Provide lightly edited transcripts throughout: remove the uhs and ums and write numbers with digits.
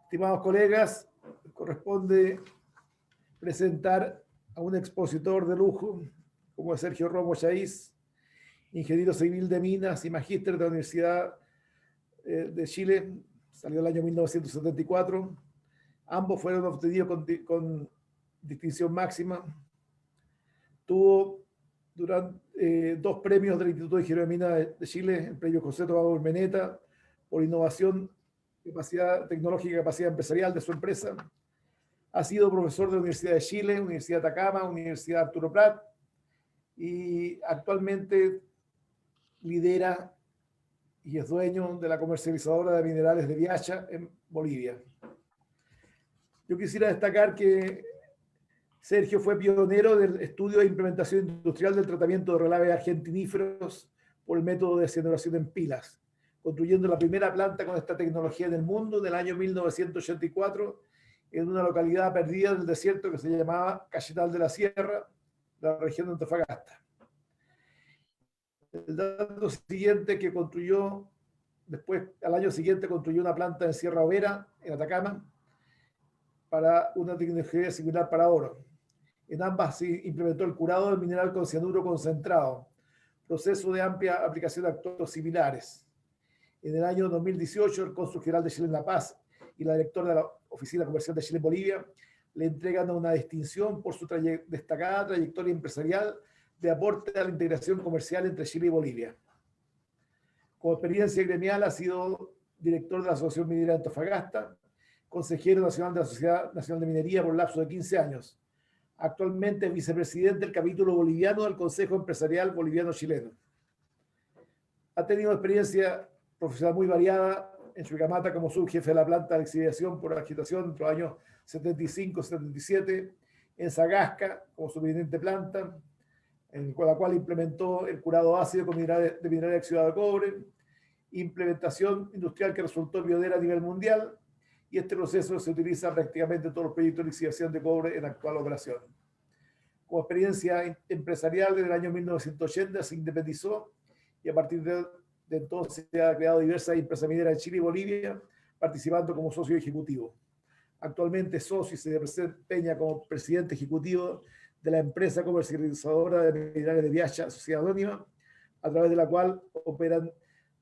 Estimados colegas, corresponde presentar a un expositor de lujo, como es Sergio Romo Chaiz, ingeniero civil de minas y magíster de la Universidad de Chile, salió el año 1974. Ambos fueron obtenidos con distinción máxima. Tuvo durante, 2 premios del Instituto de Ingeniería de Minas de Chile, el premio José Tomás Urmeneta, por innovación, capacidad tecnológica y capacidad empresarial de su empresa. Ha sido profesor de la Universidad de Chile, Universidad de Atacama, Universidad Arturo Prat, y actualmente lidera y es dueño de la comercializadora de minerales de Viacha en Bolivia. Yo quisiera destacar que Sergio fue pionero del estudio e implementación industrial del tratamiento de relaves argentiníferos por el método de deceleración en pilas, construyendo la primera planta con esta tecnología en el mundo en el año 1984 en una localidad perdida del desierto que se llamaba Cayetal de la Sierra, la región de Antofagasta. El dato siguiente que construyó, después al año siguiente construyó una planta en Sierra Overa, en Atacama, para una tecnología similar para oro. En ambas se implementó el curado del mineral con cianuro concentrado, proceso de amplia aplicación a actos similares. En el año 2018, el cónsul general de Chile en La Paz y la directora de la Oficina Comercial de Chile en Bolivia le entregan una distinción por su destacada trayectoria empresarial de aporte a la integración comercial entre Chile y Bolivia. Como experiencia gremial ha sido director de la Asociación Minera de Antofagasta, consejero nacional de la Sociedad Nacional de Minería por un lapso de 15 años. Actualmente es vicepresidente del capítulo boliviano del Consejo Empresarial Boliviano-Chileno. Ha tenido experiencia profesional muy variada en Chuquicamata como subjefe de la planta de exhibición por agitación entre los años 75 y 77, en Sagasca como subintendente de planta, en la cual implementó el curado ácido con minerales de oxidado de cobre, implementación industrial que resultó pionera a nivel mundial, y este proceso se utiliza prácticamente en todos los proyectos de lixiviación de cobre en actual operación. Como experiencia empresarial, desde el año 1980 se independizó y a partir de entonces se ha creado diversas empresas mineras en Chile y Bolivia, participando como socio ejecutivo. Actualmente es socio y se desempeña como presidente ejecutivo de la empresa comercializadora de minerales de Viacha, Sociedad Anónima, a través de la cual operan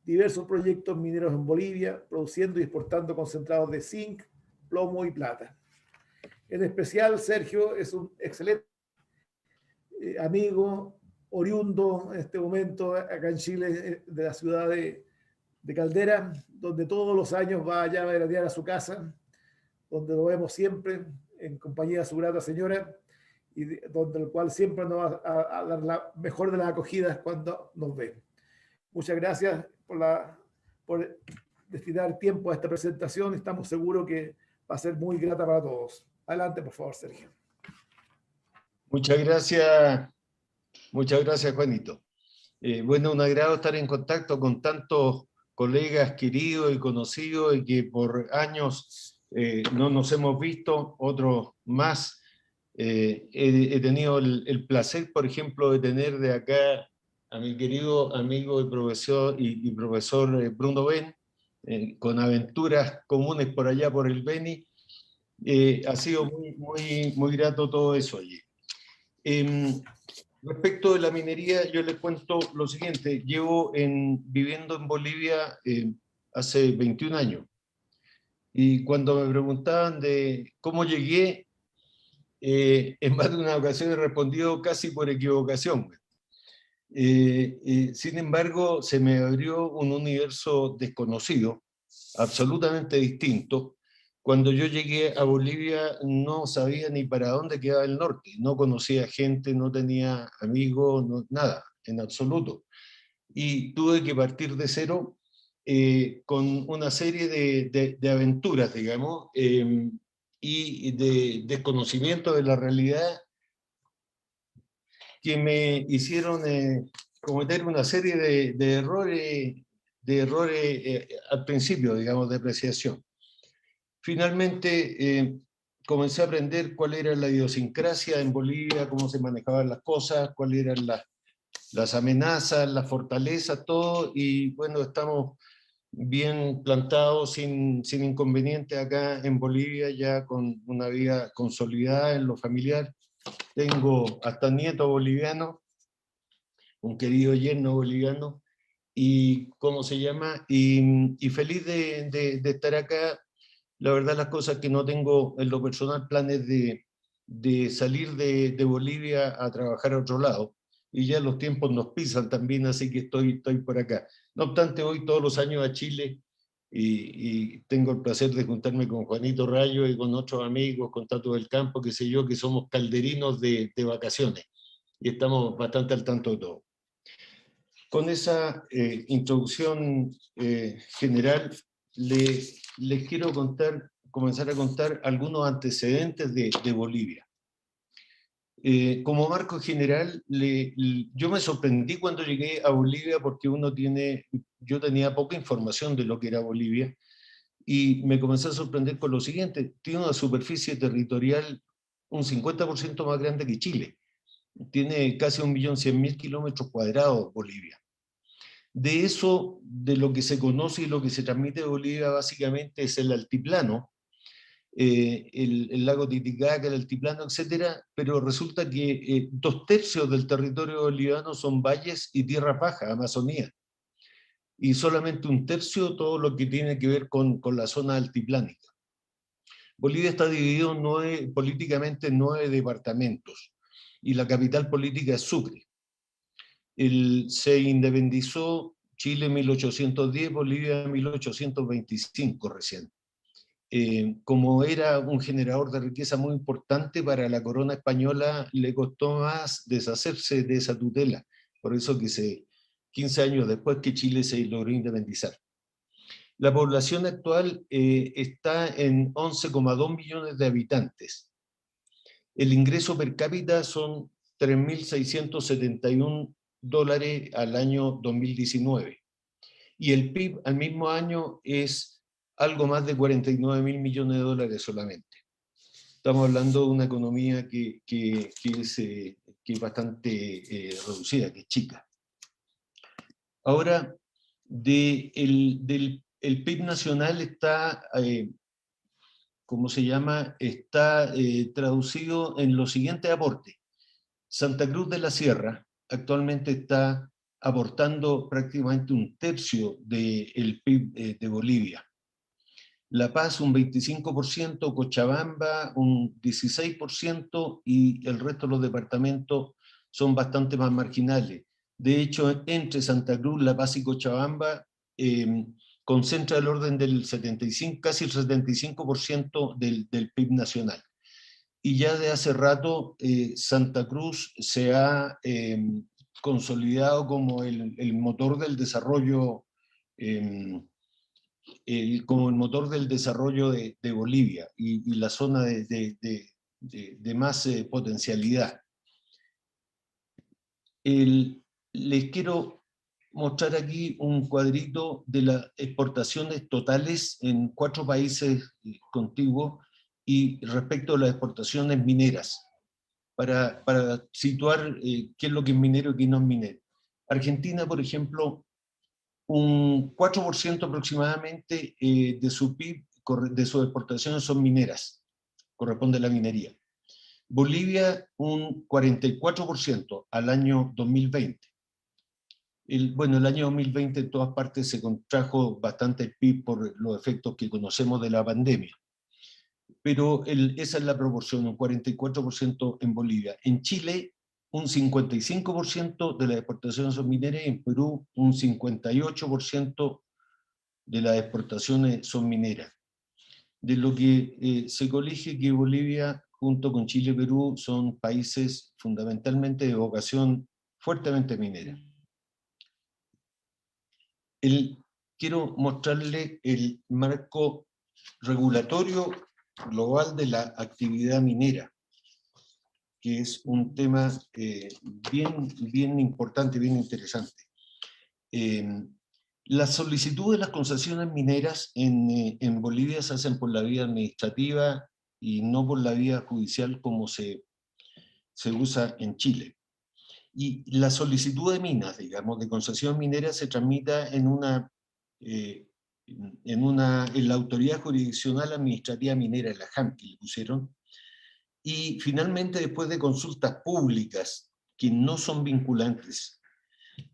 diversos proyectos mineros en Bolivia, produciendo y exportando concentrados de zinc, plomo y plata. En especial, Sergio es un excelente amigo, oriundo en este momento acá en Chile, de la ciudad de Caldera, donde todos los años va allá a veranear a su casa, donde lo vemos siempre en compañía de su grata señora, y donde el cual siempre nos va a dar la mejor de las acogidas cuando nos ve. Muchas gracias por destinar tiempo a esta presentación. Estamos seguros que va a ser muy grata para todos. Adelante, por favor, Sergio. Muchas gracias, Juanito. Bueno, un agrado estar en contacto con tantos colegas queridos y conocidos y que por años no nos hemos visto, otros más. He tenido el placer, por ejemplo, de tener de acá a mi querido amigo y profesor Bruno Ben, con aventuras comunes por allá por el Beni. Ha sido muy grato todo eso allí. Respecto de la minería, yo les cuento lo siguiente. Llevo viviendo en Bolivia hace 21 años. Y cuando me preguntaban de cómo llegué, en más de una ocasión he respondido casi por equivocación. Sin embargo, se me abrió un universo desconocido, absolutamente distinto. Cuando yo llegué a Bolivia no sabía ni para dónde quedaba el norte, no conocía gente, no tenía amigos, nada, en absoluto. Y tuve que partir de cero con una serie de aventuras, digamos, y de desconocimiento de la realidad que me hicieron cometer una serie de errores al principio, digamos, de apreciación. Finalmente comencé a aprender cuál era la idiosincrasia en Bolivia, cómo se manejaban las cosas, cuáles eran las amenazas, las fortalezas, todo, y bueno, estamos bien plantado, sin inconvenientes acá en Bolivia, ya con una vida consolidada en lo familiar. Tengo hasta nieto boliviano, un querido yerno boliviano, y ¿cómo se llama? Y feliz de estar acá. La verdad, las cosas que no tengo en lo personal planes de salir de Bolivia a trabajar a otro lado. Y ya los tiempos nos pisan también, así que estoy por acá. No obstante, voy todos los años a Chile y tengo el placer de juntarme con Juanito Rayo y con otros amigos, con Tato del Campo, qué sé yo, que somos calderinos de vacaciones. Y estamos bastante al tanto de todo. Con esa introducción general, les quiero comenzar a contar algunos antecedentes de Bolivia. Como marco general, yo me sorprendí cuando llegué a Bolivia porque yo tenía poca información de lo que era Bolivia, y me comencé a sorprender con lo siguiente: tiene una superficie territorial un 50% más grande que Chile. Tiene casi 1.100.000 kilómetros cuadrados Bolivia. De eso, de lo que se conoce y lo que se transmite de Bolivia, básicamente es el altiplano, el lago Titicaca, el altiplano, etcétera, pero resulta que 2/3 del territorio boliviano son valles y tierra baja, Amazonía, y solamente 1/3 todo lo que tiene que ver con la zona altiplánica. Bolivia está dividido políticamente en 9 departamentos, y la capital política es Sucre. Se independizó Chile en 1810, Bolivia en 1825 recién. Como era un generador de riqueza muy importante para la corona española, le costó más deshacerse de esa tutela. Por eso que 15 años después que Chile se logró independizar. La población actual está en 11,2 millones de habitantes. El ingreso per cápita son $3.671 al año 2019. Y el PIB al mismo año es algo más de 49.000 millones de dólares solamente. Estamos hablando de una economía que es bastante reducida, que es chica. Ahora, el PIB nacional está, ¿cómo se llama? Está traducido en los siguientes aportes. Santa Cruz de la Sierra actualmente está aportando prácticamente 1/3 del PIB de Bolivia. La Paz un 25%, Cochabamba un 16%, y el resto de los departamentos son bastante más marginales. De hecho, entre Santa Cruz, La Paz y Cochabamba concentra el orden del 75, casi el 75% del PIB nacional. Y ya de hace rato Santa Cruz se ha consolidado como el motor del desarrollo, como el motor del desarrollo de Bolivia y la zona de más potencialidad. Les quiero mostrar aquí un cuadrito de las exportaciones totales en 4 países contiguos y respecto a las exportaciones mineras, para situar qué es lo que es minero y qué no es minero. Argentina, por ejemplo, un 4% aproximadamente de su PIB, de sus exportaciones son mineras, corresponde a la minería. Bolivia un 44% al año 2020. El año 2020 en todas partes se contrajo bastante el PIB por los efectos que conocemos de la pandemia. Pero esa es la proporción, un 44% en Bolivia. En Chile, un 55% de las exportaciones son mineras, y en Perú un 58% de las exportaciones son mineras. De lo que se colige que Bolivia, junto con Chile y Perú, son países fundamentalmente de vocación fuertemente minera. Quiero mostrarle el marco regulatorio global de la actividad minera, que es un tema bien importante, bien interesante. Las solicitudes de las concesiones mineras en Bolivia se hacen por la vía administrativa y no por la vía judicial como se usa en Chile. Y la solicitud de minas, digamos, de concesión minera se tramita en una en la Autoridad Jurisdiccional Administrativa Minera, en la JAM, que le pusieron, y finalmente después de consultas públicas que no son vinculantes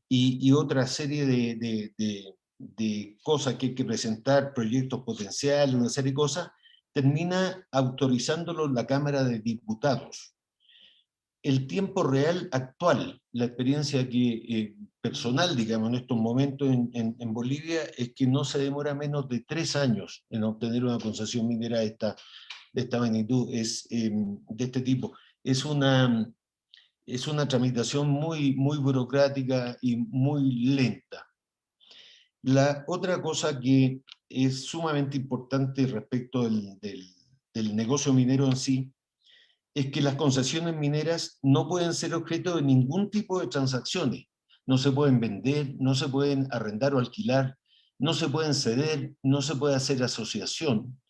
y otra serie de cosas que hay que presentar, proyectos potenciales, una serie de cosas, termina autorizándolo la Cámara de Diputados. El tiempo real actual, la experiencia que, personal, digamos, en estos momentos en Bolivia, es que no se demora menos de 3 años en obtener una concesión minera de esta magnitud, de este tipo. Es una tramitación muy burocrática y muy lenta. La otra cosa que es sumamente importante respecto del negocio minero en sí, es que las concesiones mineras no pueden ser objeto de ningún tipo de transacciones. No se pueden vender, no se pueden arrendar o alquilar, no se pueden ceder, no se puede hacer asociación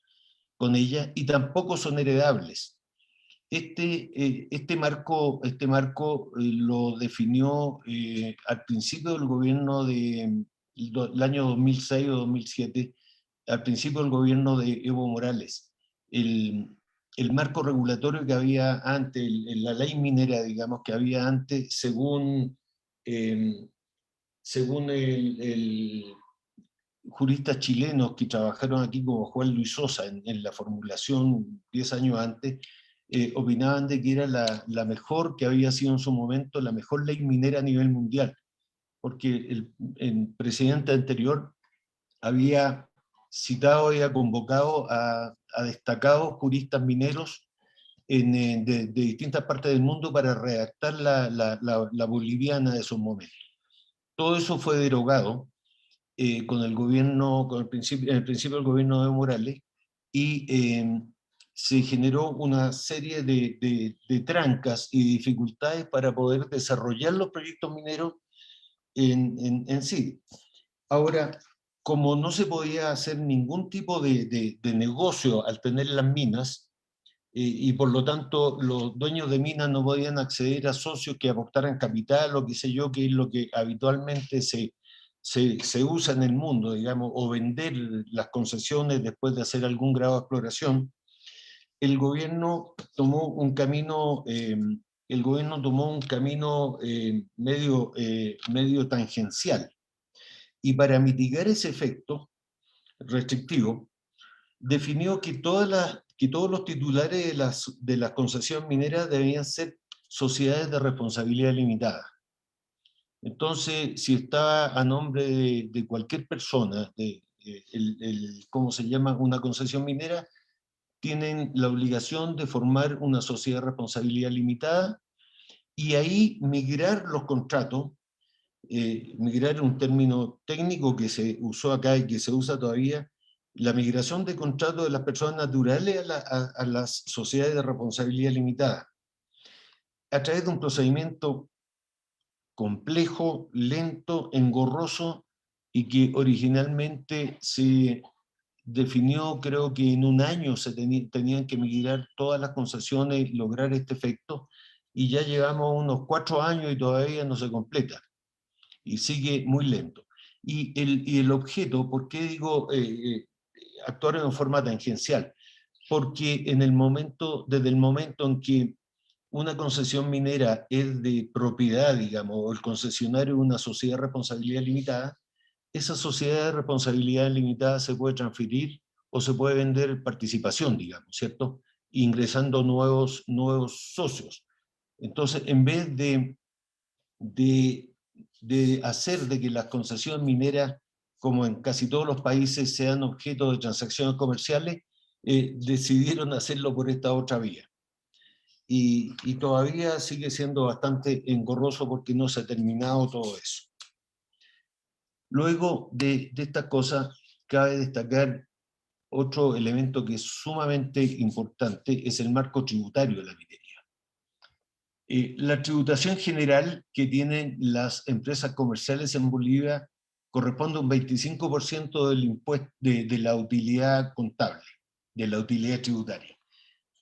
con ella y tampoco son heredables. Este marco lo definió al principio del gobierno del año 2006 o 2007, al principio del gobierno de Evo Morales. El marco regulatorio que había antes, la ley minera, digamos, que había antes, según juristas chilenos que trabajaron aquí como Juan Luis Sosa en la formulación 10 años antes, opinaban de que era la mejor, que había sido en su momento la mejor ley minera a nivel mundial, porque el presidente anterior había citado y había convocado a destacados juristas mineros de distintas partes del mundo para redactar la boliviana de esos momentos. Todo eso fue derogado con el gobierno, en el principio del gobierno de Morales, y se generó una serie de trancas y dificultades para poder desarrollar los proyectos mineros en sí. Ahora, como no se podía hacer ningún tipo de negocio al tener las minas, y por lo tanto los dueños de minas no podían acceder a socios que aportaran capital o qué sé yo, que es lo que habitualmente se usa en el mundo, digamos, o vender las concesiones después de hacer algún grado de exploración. El gobierno tomó un camino, medio tangencial. Y para mitigar ese efecto restrictivo, definió que todos los titulares de las concesiones mineras debían ser sociedades de responsabilidad limitada. Entonces, si estaba a nombre de cualquier persona, ¿cómo se llama? Una concesión minera, tienen la obligación de formar una sociedad de responsabilidad limitada y ahí migrar los contratos, migrar un término técnico que se usó acá y que se usa todavía, la migración de contratos de las personas naturales a las sociedades de responsabilidad limitada, a través de un procedimiento complejo, lento, engorroso, y que originalmente se definió, creo que en un año tenían que migrar todas las concesiones y lograr este efecto, y ya llevamos unos 4 años y todavía no se completa, y sigue muy lento. Y el objeto, ¿por qué digo actuar en forma tangencial? Porque desde el momento en que una concesión minera es de propiedad, digamos, o el concesionario es una sociedad de responsabilidad limitada, esa sociedad de responsabilidad limitada se puede transferir o se puede vender participación, digamos, ¿cierto? Ingresando nuevos socios. Entonces, en vez de hacer de que las concesiones mineras, como en casi todos los países, sean objeto de transacciones comerciales, decidieron hacerlo por esta otra vía. Y todavía sigue siendo bastante engorroso porque no se ha terminado todo eso. Luego de estas cosas, cabe destacar otro elemento que es sumamente importante, es el marco tributario de la minería. La tributación general que tienen las empresas comerciales en Bolivia corresponde a un 25% del impuesto de la utilidad contable, de la utilidad tributaria.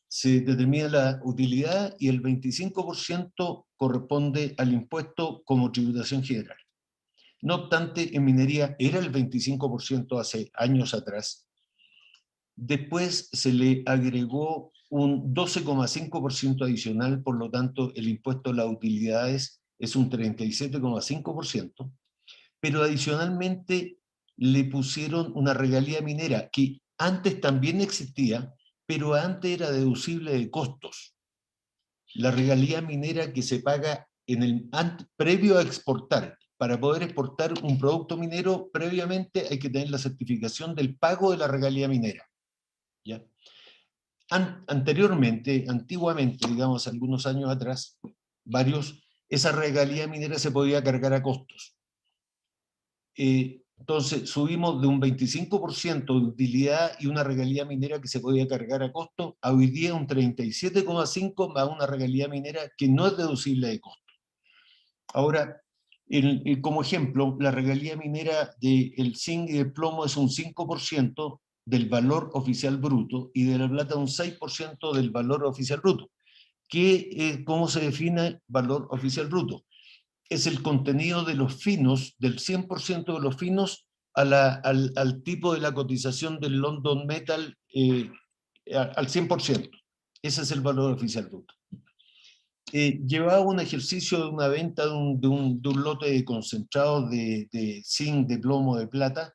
Se determina la utilidad y el 25% corresponde al impuesto como tributación general. No obstante, en minería era el 25% hace años atrás. Después se le agregó un 12,5% adicional, por lo tanto el impuesto a las utilidades es un 37,5%, pero adicionalmente le pusieron una regalía minera que antes también existía, pero antes era deducible de costos. La regalía minera que se paga previo a exportar. Para poder exportar un producto minero, previamente hay que tener la certificación del pago de la regalía minera. ¿Ya? Antiguamente, digamos, algunos años atrás, esa regalía minera se podía cargar a costos. Entonces, subimos de un 25% de utilidad y una regalía minera que se podía cargar a costo, a hoy día un 37,5% más una regalía minera que no es deducible de costo. Ahora, como ejemplo, la regalía minera del zinc y del plomo es un 5% del valor oficial bruto y de la plata un 6% del valor oficial bruto. ¿Cómo se define valor oficial bruto? Es el contenido de los finos, del 100% de los finos, al tipo de la cotización del London Metal al 100%. Ese es el valor oficial bruto. Llevaba un ejercicio de una venta de un lote de concentrados de zinc, de plomo, de plata.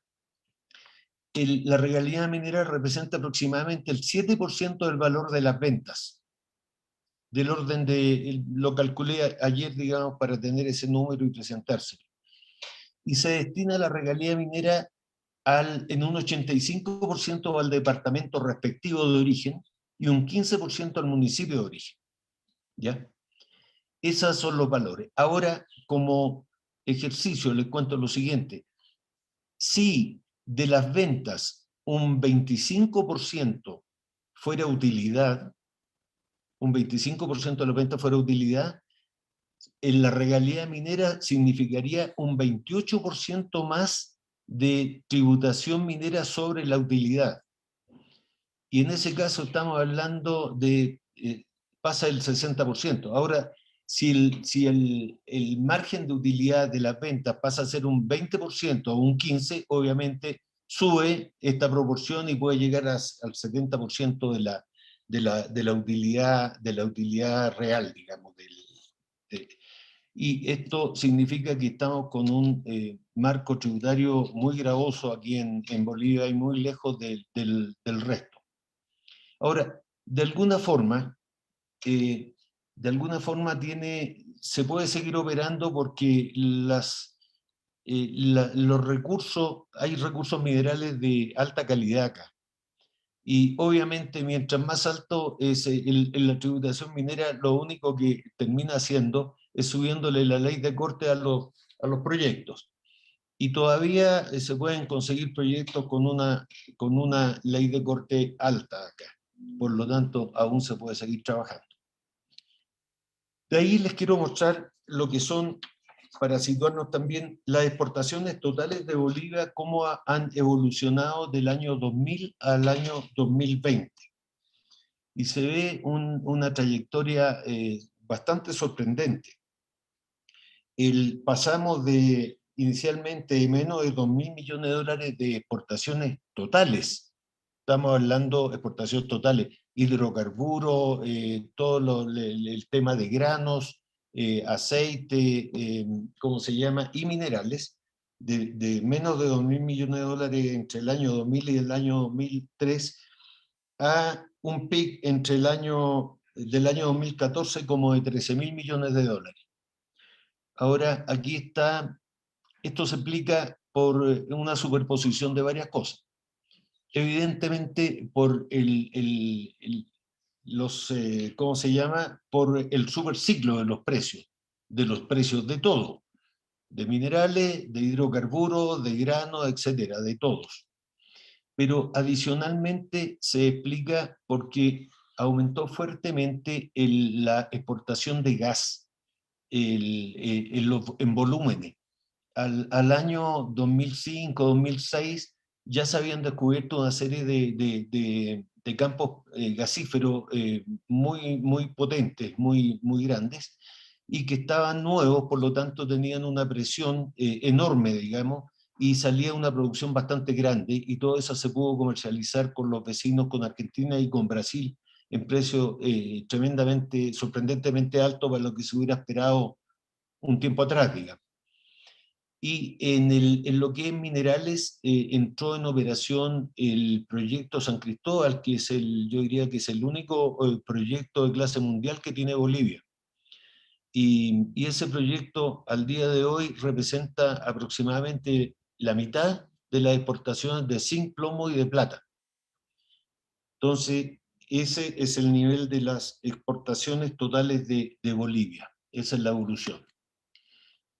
La regalía minera representa aproximadamente el 7% del valor de las ventas. Del orden lo calculé ayer, digamos, para tener ese número y presentárselo. Y se destina la regalía minera en un 85% al departamento respectivo de origen y un 15% al municipio de origen. ¿Ya? Esos son los valores. Ahora, como ejercicio, les cuento lo siguiente. Si de las ventas un 25% fuera utilidad, un 25% de las ventas fuera utilidad, en la regalía minera significaría un 28% más de tributación minera sobre la utilidad. Y en ese caso estamos hablando de, pasa el 60%. Ahora, si el margen de utilidad de las ventas pasa a ser un 20% o un 15%, obviamente sube esta proporción y puede llegar al 70% de la utilidad real, digamos. Y esto significa que estamos con un marco tributario muy gravoso aquí en Bolivia y muy lejos del resto. Ahora, de alguna forma se puede seguir operando porque hay recursos minerales de alta calidad acá. Y obviamente mientras más alto es la tributación minera, lo único que termina haciendo es subiéndole la ley de corte a los proyectos. Y todavía se pueden conseguir proyectos con una ley de corte alta acá. Por lo tanto, aún se puede seguir trabajando. De ahí les quiero mostrar lo que son, para situarnos también, las exportaciones totales de Bolivia, cómo han evolucionado del año 2000 al año 2020. Y se ve una trayectoria bastante sorprendente. Pasamos inicialmente de menos de 2.000 millones de dólares de exportaciones totales. Estamos hablando de exportaciones totales, hidrocarburos, todo el tema de granos, aceite, ¿cómo se llama? Y minerales, de menos de 2.000 millones de dólares entre el año 2000 y el año 2003, a un pic entre del año 2014 como de 13.000 millones de dólares. Ahora, aquí está, esto se explica por una superposición de varias cosas. Evidentemente, por ¿cómo se llama? Por el superciclo de los precios de todo, de minerales, de hidrocarburos, de grano, etcétera, de todos. Pero adicionalmente se explica porque aumentó fuertemente la exportación de gas en volúmenes. Al año 2005, 2006, ya se habían descubierto una serie de campos gasíferos muy potentes, muy grandes, y que estaban nuevos, por lo tanto tenían una presión enorme, digamos, y salía una producción bastante grande, y todo eso se pudo comercializar con los vecinos, con Argentina y con Brasil, en precio tremendamente, sorprendentemente alto para lo que se hubiera esperado un tiempo atrás, digamos. Y en lo que es minerales, entró en operación el proyecto San Cristóbal, que es yo diría que es el único proyecto de clase mundial que tiene Bolivia. Y ese proyecto al día de hoy representa aproximadamente la mitad de las exportaciones de zinc, plomo y de plata. Entonces, ese es el nivel de las exportaciones totales de Bolivia. Esa es la evolución.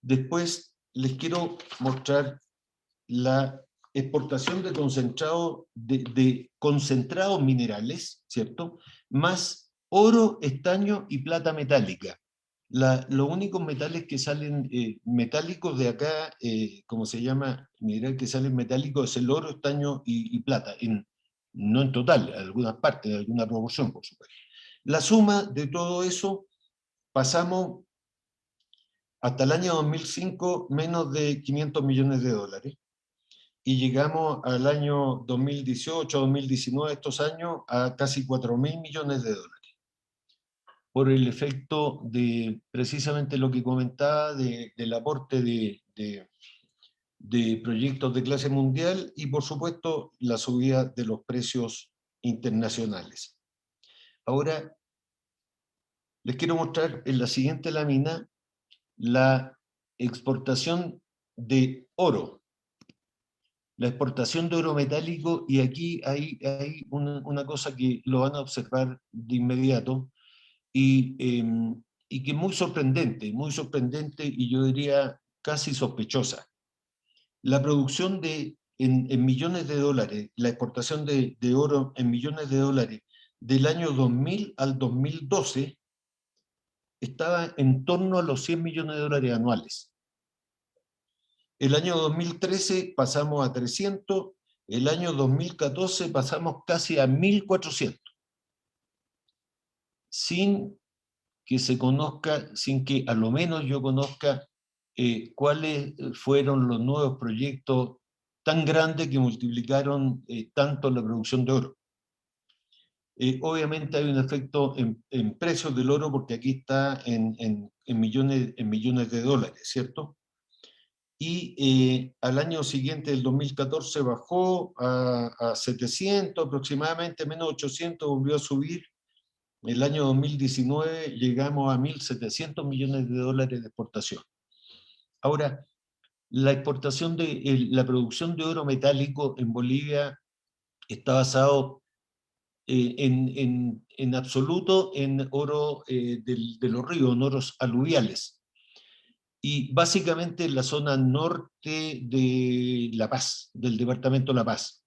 Después les quiero mostrar la exportación de concentrados minerales, ¿cierto? Más oro, estaño y plata metálica. Los únicos metales que salen metálicos de acá, como se llama, mineral que salen metálicos, es el oro, estaño y plata, no en total, en algunas partes, en alguna proporción, por supuesto. La suma de todo eso, pasamos hasta el año 2005 menos de 500 millones de dólares, y llegamos al año 2018, 2019, estos años, a casi 4.000 millones de dólares. Por el efecto de precisamente lo que comentaba del aporte de proyectos de clase mundial y, por supuesto, la subida de los precios internacionales. Ahora, les quiero mostrar en la siguiente lámina la exportación de oro. La exportación de oro metálico, y aquí hay una cosa que lo van a observar de inmediato, y que es muy sorprendente, y yo diría casi sospechosa. La producción en millones de dólares, la exportación de oro en millones de dólares del año 2000 al 2012 estaba en torno a los 100 millones de dólares anuales. El año 2013 pasamos a 300, el año 2014 pasamos casi a 1.400. Sin que se conozca, sin que a lo menos yo conozca cuáles fueron los nuevos proyectos tan grandes que multiplicaron tanto la producción de oro. Obviamente hay un efecto en precios del oro, porque aquí está en millones de dólares, ¿cierto? Y al año siguiente, el 2014, bajó a 700 aproximadamente, menos 800, volvió a subir. El año 2019 llegamos a 1.700 millones de dólares de exportación. Ahora, la producción de oro metálico en Bolivia está basado en absoluto en oro de los ríos, en oros aluviales. Y básicamente en la zona norte de La Paz, del departamento de La Paz,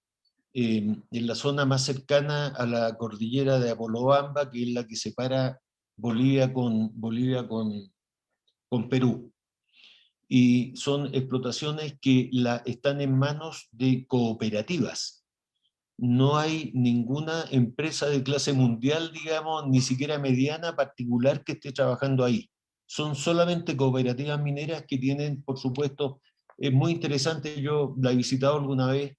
en la zona más cercana a la cordillera de Apolobamba, que es la que separa Bolivia con Perú. Y son explotaciones que están en manos de cooperativas. No hay ninguna empresa de clase mundial, digamos, ni siquiera mediana, particular, que esté trabajando ahí. Son solamente cooperativas mineras que tienen, por supuesto, es muy interesante, yo la he visitado alguna vez,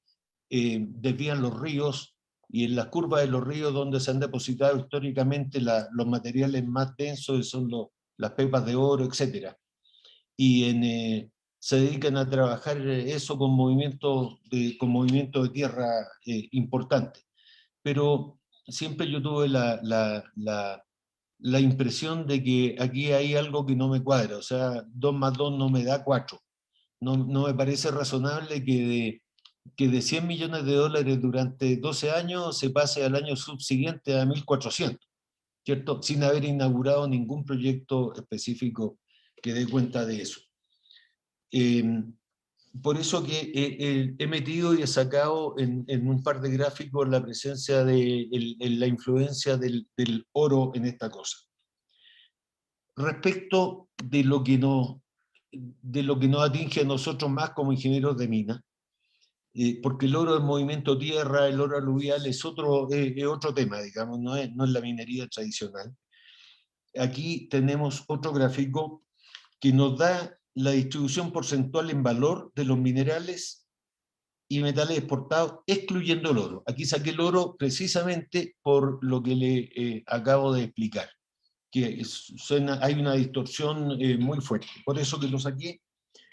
desvían los ríos, y en las curvas de los ríos donde se han depositado históricamente los materiales más densos, que son las pepas de oro, etc. Y se dedican a trabajar eso con movimiento de tierra importante. Pero siempre yo tuve la impresión de que aquí hay algo que no me cuadra, o sea, 2 más 2 no me da 4. No me parece razonable que de 100 millones de dólares durante 12 años se pase al año subsiguiente a 1.400, ¿cierto? Sin haber inaugurado ningún proyecto específico que dé cuenta de eso. Por eso que he metido y he sacado en un par de gráficos la presencia de la influencia del oro en esta cosa. Respecto de lo que nos atinge a nosotros más como ingenieros de mina, porque el oro en movimiento tierra, el oro aluvial es otro tema, digamos, no es la minería tradicional. aquí tenemos otro gráfico que nos da la distribución porcentual en valor de los minerales y metales exportados, excluyendo el oro. Aquí saqué el oro precisamente por lo que le acabo de explicar, que hay una distorsión muy fuerte. Por eso que lo saqué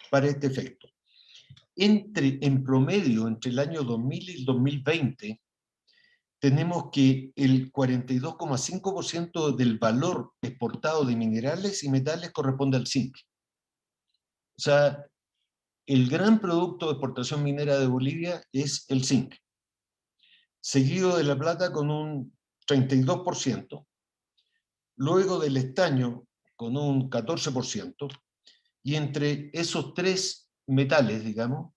para este efecto. En promedio, entre el año 2000 y el 2020, tenemos que el 42,5% del valor exportado de minerales y metales corresponde al zinc. O sea, el gran producto de exportación minera de Bolivia es el zinc, seguido de la plata con un 32%, luego del estaño con un 14%, y entre esos tres metales, digamos,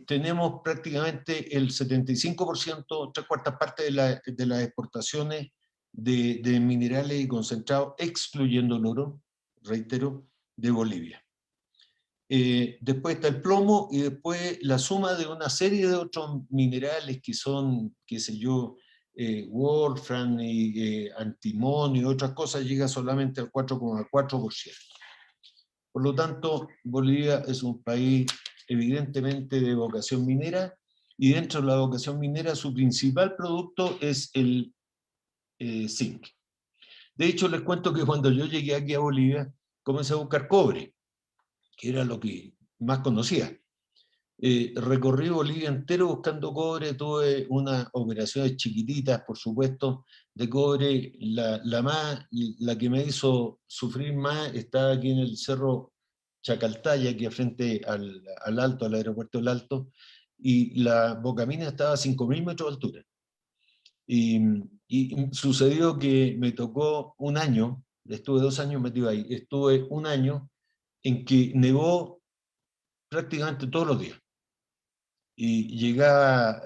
tenemos prácticamente el 75%, tres cuartas partes de las exportaciones de minerales y concentrados, excluyendo el oro, reitero, de Bolivia. Después está el plomo y después la suma de una serie de otros minerales que son, qué sé yo, wolfram y antimonio y otras cosas, llega solamente al 4,4%. Por lo tanto, Bolivia es un país evidentemente de vocación minera, y dentro de la vocación minera su principal producto es el zinc. De hecho, les cuento que cuando yo llegué aquí a Bolivia, comencé a buscar cobre, que era lo que más conocía. Recorrí Bolivia entero buscando cobre, tuve unas operaciones chiquititas, por supuesto, de cobre. La que me hizo sufrir más estaba aquí en el cerro Chacaltaya, aquí frente al Alto, al aeropuerto del Alto, y la Bocamina estaba a 5.000 metros de altura. Y sucedió que me tocó un año, estuve 2 años metido ahí, estuve un año en que nevó prácticamente todos los días. Y llegaba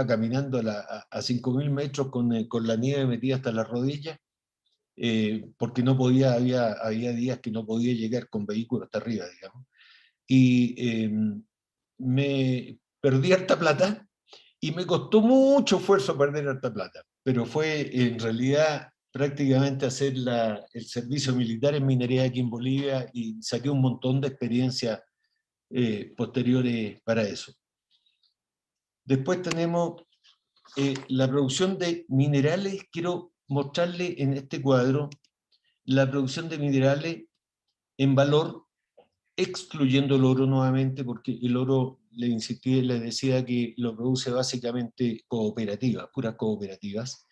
caminando a 5.000 metros con la nieve metida hasta las rodillas, porque no podía, había días que no podía llegar con vehículos hasta arriba, digamos. Y me perdí harta plata, y me costó mucho esfuerzo perder harta plata, pero fue en realidad prácticamente hacer el servicio militar en minería aquí en Bolivia, y saqué un montón de experiencias posteriores para eso. Después tenemos la producción de minerales. Quiero mostrarle en este cuadro la producción de minerales en valor, excluyendo el oro nuevamente, porque el oro, le insistí, le decía que lo produce básicamente cooperativas, puras cooperativas.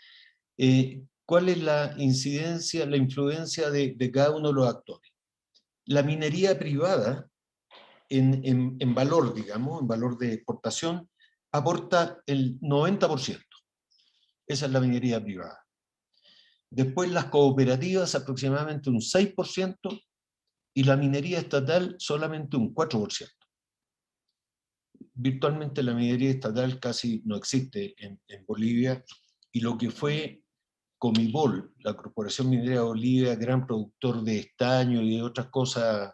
¿Cuál es la incidencia, la influencia de cada uno de los actores? La minería privada, en valor, digamos, en valor de exportación, aporta el 90%. Esa es la minería privada. Después las cooperativas aproximadamente un 6%, y la minería estatal solamente un 4%. Virtualmente la minería estatal casi no existe en Bolivia, y lo que fue Comibol, la Corporación Minera de Bolivia, gran productor de estaño y de otras cosas,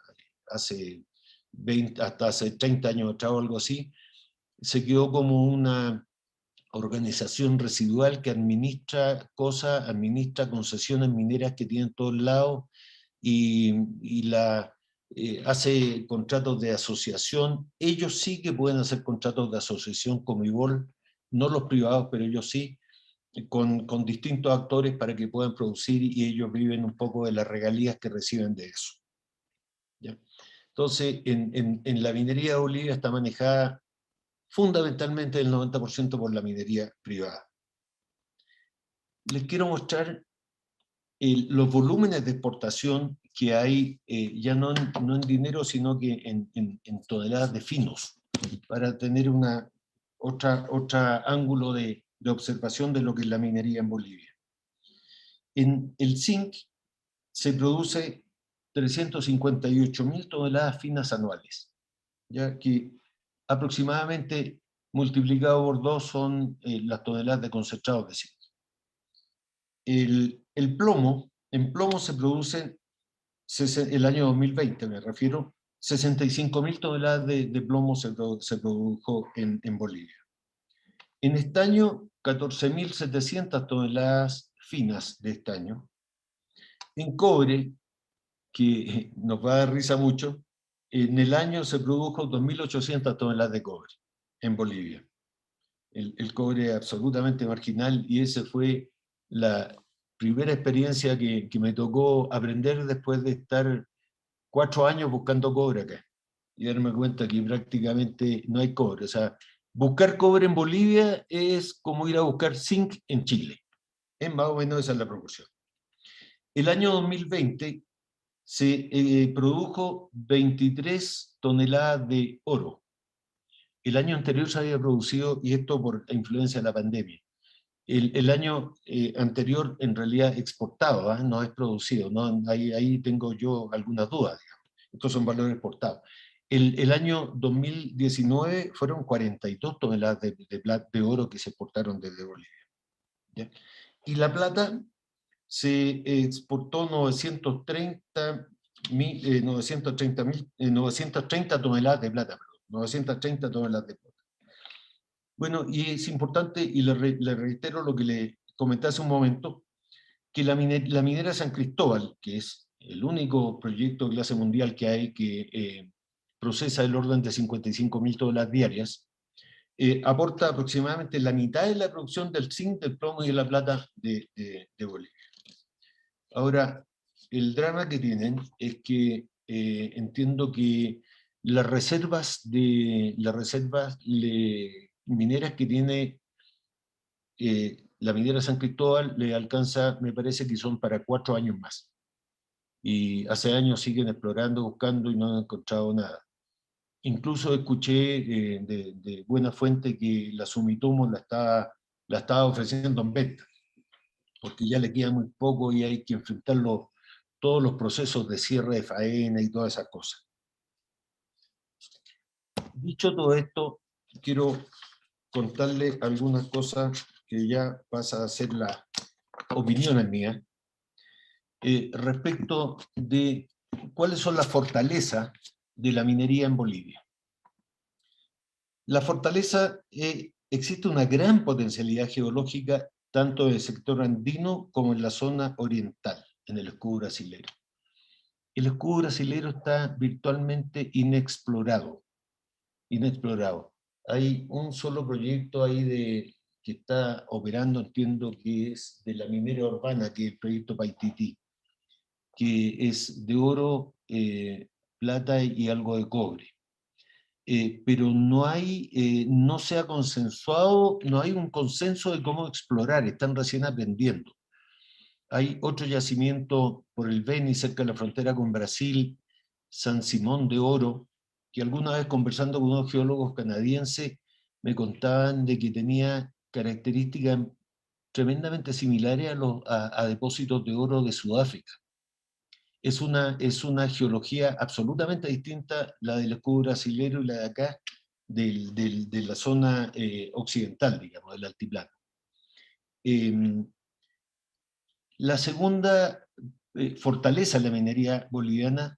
hasta hace 30 años atrás o algo así, se quedó como una organización residual que administra concesiones mineras que tienen todos lados, y hace contratos de asociación. Ellos sí que pueden hacer contratos de asociación como Comibol, no los privados, pero ellos sí, con distintos actores para que puedan producir, y ellos viven un poco de las regalías que reciben de eso. ¿Ya? Entonces, en la minería de Bolivia está manejada fundamentalmente el 90% por la minería privada. Les quiero mostrar los volúmenes de exportación que hay, ya no en dinero, sino que en toneladas de finos, para tener otro ángulo de observación de lo que es la minería en Bolivia. En el zinc se produce 358.000 toneladas finas anuales, ya que aproximadamente multiplicado por 2 son las toneladas de concentrados de zinc. El plomo, en plomo se producen, el año 2020 me refiero, 65.000 toneladas de plomo se produjo en Bolivia. En estaño, 14.700 toneladas finas de estaño. En cobre, que nos va a dar risa mucho, en el año se produjo 2.800 toneladas de cobre en Bolivia. El cobre es absolutamente marginal y esa fue la primera experiencia que me tocó aprender después de estar 4 años buscando cobre acá y darme cuenta que prácticamente no hay cobre. O sea, buscar cobre en Bolivia es como ir a buscar zinc en Chile. Es más o menos esa es la proporción. El año 2020 se produjo 23 toneladas de oro. El año anterior se había producido, y esto por la influencia de la pandemia, el año anterior en realidad exportado, ¿eh? No es producido, ¿no? Ahí tengo yo algunas dudas, digamos. Estos son valores exportados. El año 2019 fueron 42 toneladas de oro que se exportaron desde Bolivia, ¿ya? Y la plata se exportó 930 toneladas de plata, perdón, 930 toneladas de plata. Bueno, y es importante, y le reitero lo que le comenté hace un momento, que la minera San Cristóbal, que es el único proyecto de clase mundial que hay que procesa el orden de 55.000 toneladas diarias, aporta aproximadamente la mitad de la producción del zinc, del plomo y de la plata de Bolivia. Ahora, el drama que tienen es que entiendo que las reservas mineras que tiene la minera San Cristóbal le alcanza, me parece que son para 4 años más. Y hace años siguen explorando, buscando y no han encontrado nada. Incluso escuché de buena fuente que la Sumitomo la estaba ofreciendo en venta, porque ya le queda muy poco y hay que enfrentar todos los procesos de cierre de faena y todas esas cosas. Dicho todo esto, quiero contarle algunas cosas que ya pasa a ser la opinión mía, respecto de cuáles son las fortalezas de la minería en Bolivia. La fortaleza, existe una gran potencialidad geológica tanto en el sector andino como en la zona oriental, en el escudo brasilero. El escudo brasilero está virtualmente inexplorado. Hay un solo proyecto ahí que está operando, entiendo que es de la minera urbana, que es el proyecto Paititi, que es de oro, plata y algo de cobre. Pero no se ha consensuado, no hay un consenso de cómo explorar, están recién aprendiendo. Hay otro yacimiento por el Beni, cerca de la frontera con Brasil, San Simón de Oro, que alguna vez conversando con unos geólogos canadienses me contaban de que tenía características tremendamente similares a depósitos de oro de Sudáfrica. Es una geología absolutamente distinta la del escudo brasilero y la de acá, de la zona occidental, digamos, del altiplano. La segunda fortaleza de la minería boliviana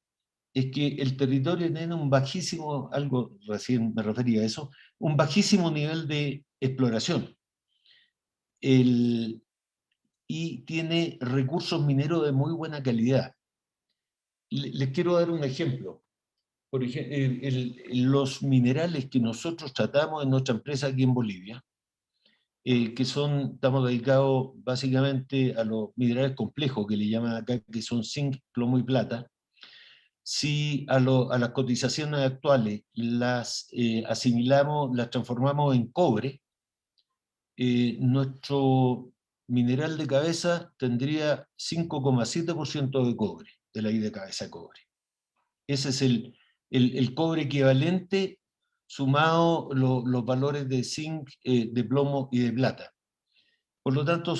es que el territorio tiene un bajísimo, algo recién me refería a eso, un bajísimo nivel de exploración. Y tiene recursos mineros de muy buena calidad. Les quiero dar un ejemplo. Por ejemplo, los minerales que nosotros tratamos en nuestra empresa aquí en Bolivia, estamos dedicados básicamente a los minerales complejos, que le llaman acá, que son zinc, plomo y plata. Si a las cotizaciones actuales las asimilamos, las transformamos en cobre, nuestro mineral de cabeza tendría 5,7% de cobre, de la I de cabeza de cobre. Ese es el cobre equivalente sumado los valores de zinc, de plomo y de plata. Por lo tanto,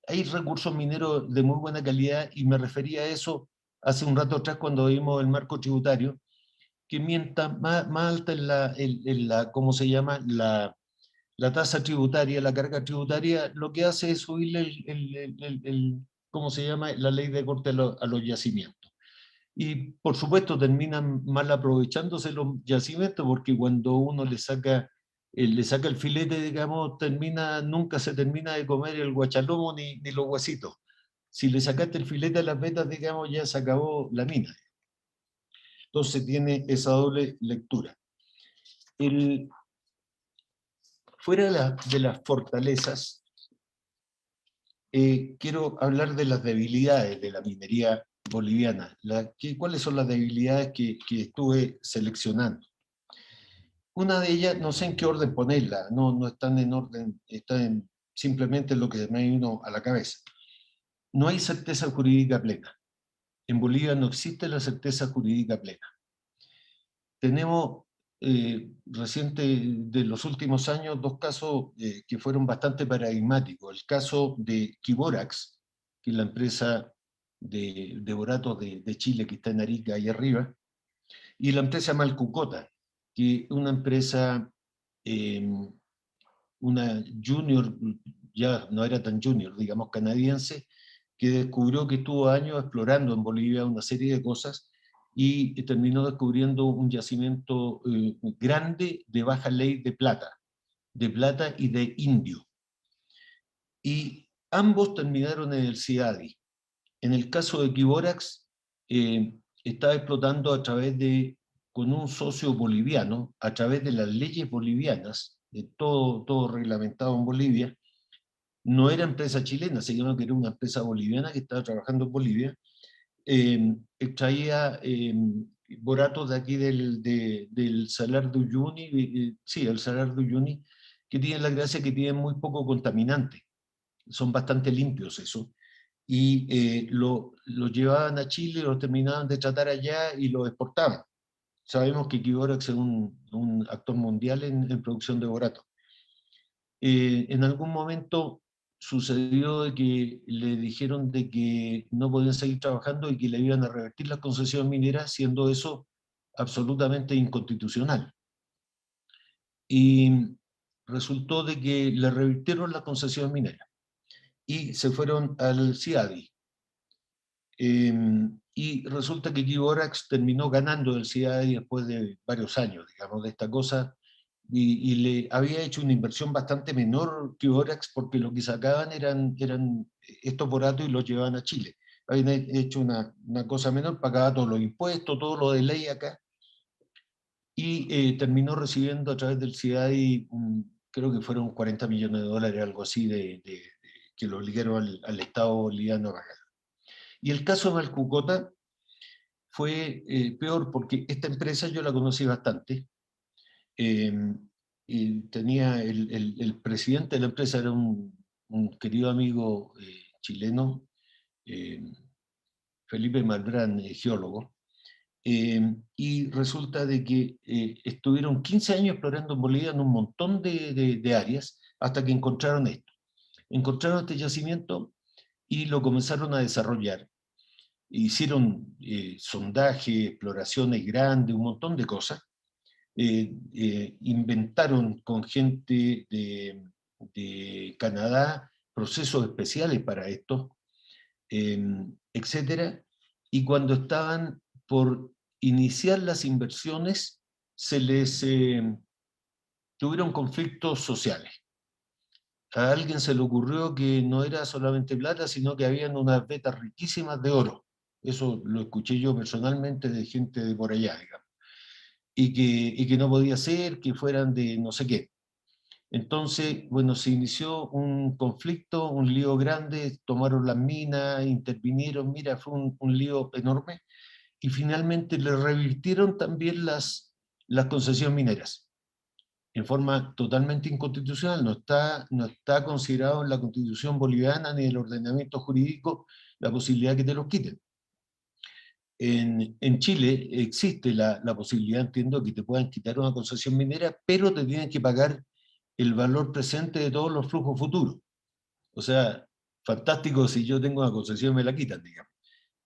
hay recursos mineros de muy buena calidad, y me refería a eso hace un rato atrás cuando vimos el marco tributario, que mientras más alta es ¿cómo se llama? La tasa tributaria, la carga tributaria, lo que hace es subirle ¿cómo se llama? La ley de corte a los yacimientos. Y por supuesto terminan mal aprovechándose los yacimientos, porque cuando uno le saca el filete, digamos, nunca se termina de comer el guachalomo ni los huesitos, si le sacaste el filete a las vetas, digamos, ya se acabó la mina. Entonces tiene esa doble lectura. Fuera de las fortalezas, quiero hablar de las debilidades de la minería boliviana. ¿Cuáles son las debilidades que estuve seleccionando? Una de ellas, no sé en qué orden ponerla, no están en orden, están simplemente lo que me vino a la cabeza. No hay certeza jurídica plena. En Bolivia no existe la certeza jurídica plena. Tenemos de los últimos años dos casos que fueron bastante paradigmáticos. El caso de Quiborax, que es la empresa de boratos de Chile que está en Arica, ahí arriba, y la empresa Malcucota, que es una empresa, una junior, ya no era tan junior, digamos canadiense, que descubrió que estuvo años explorando en Bolivia una serie de cosas y terminó descubriendo un yacimiento grande de baja ley de plata y de indio. Y ambos terminaron en el CIADI. En el caso de Quiborax, estaba explotando con un socio boliviano, a través de las leyes bolivianas, todo reglamentado en Bolivia. No era empresa chilena, sino que era una empresa boliviana que estaba trabajando en Bolivia. Extraía boratos de aquí del Salar de Uyuni, sí, el Salar de Uyuni, que tienen la gracia que tienen muy poco contaminante. Son bastante limpios eso. Y lo llevaban a Chile, lo terminaban de tratar allá y lo exportaban. Sabemos que Quiborax es un actor mundial en producción de borato. En algún momento sucedió de que le dijeron de que no podían seguir trabajando y que le iban a revertir las concesiones mineras, siendo eso absolutamente inconstitucional. Y resultó de que le revirtieron las concesiones mineras y se fueron al CIADI. Y resulta que Quiborax terminó ganando el CIADI después de varios años, digamos, de esta cosa, y le había hecho una inversión bastante menor Quiborax porque lo que sacaban eran estos boratos y los llevaban a Chile. Habían hecho una cosa menor, pagaba todos los impuestos, todo lo de ley acá, y terminó recibiendo a través del CIADI, creo que fueron 40 millones de dólares, algo así, que lo obligaron al Estado boliviano a pagar. Y el caso de Malcucota fue peor porque esta empresa yo la conocí bastante. Y tenía el presidente de la empresa, era un querido amigo chileno, Felipe Malbrán, geólogo. Y resulta de que estuvieron 15 años explorando en Bolivia en un montón de áreas hasta que encontraron esto. Encontraron este yacimiento y lo comenzaron a desarrollar. Hicieron sondaje, exploraciones grandes, un montón de cosas. Inventaron con gente de Canadá procesos especiales para esto, etcétera. Y cuando estaban por iniciar las inversiones, se les tuvieron conflictos sociales. A alguien se le ocurrió que no era solamente plata, sino que habían unas vetas riquísimas de oro. Eso lo escuché yo personalmente de gente de por allá, digamos. Y que no podía ser, que fueran de no sé qué. Entonces, bueno, se inició un conflicto, un lío grande, tomaron las minas, intervinieron, mira, fue un lío enorme, y finalmente le revirtieron también las concesiones mineras en forma totalmente inconstitucional. No está considerado en la Constitución boliviana ni en el ordenamiento jurídico la posibilidad de que te los quiten. En Chile existe la posibilidad, entiendo, que te puedan quitar una concesión minera, pero te tienen que pagar el valor presente de todos los flujos futuros. O sea, fantástico si yo tengo una concesión me la quitan, digamos.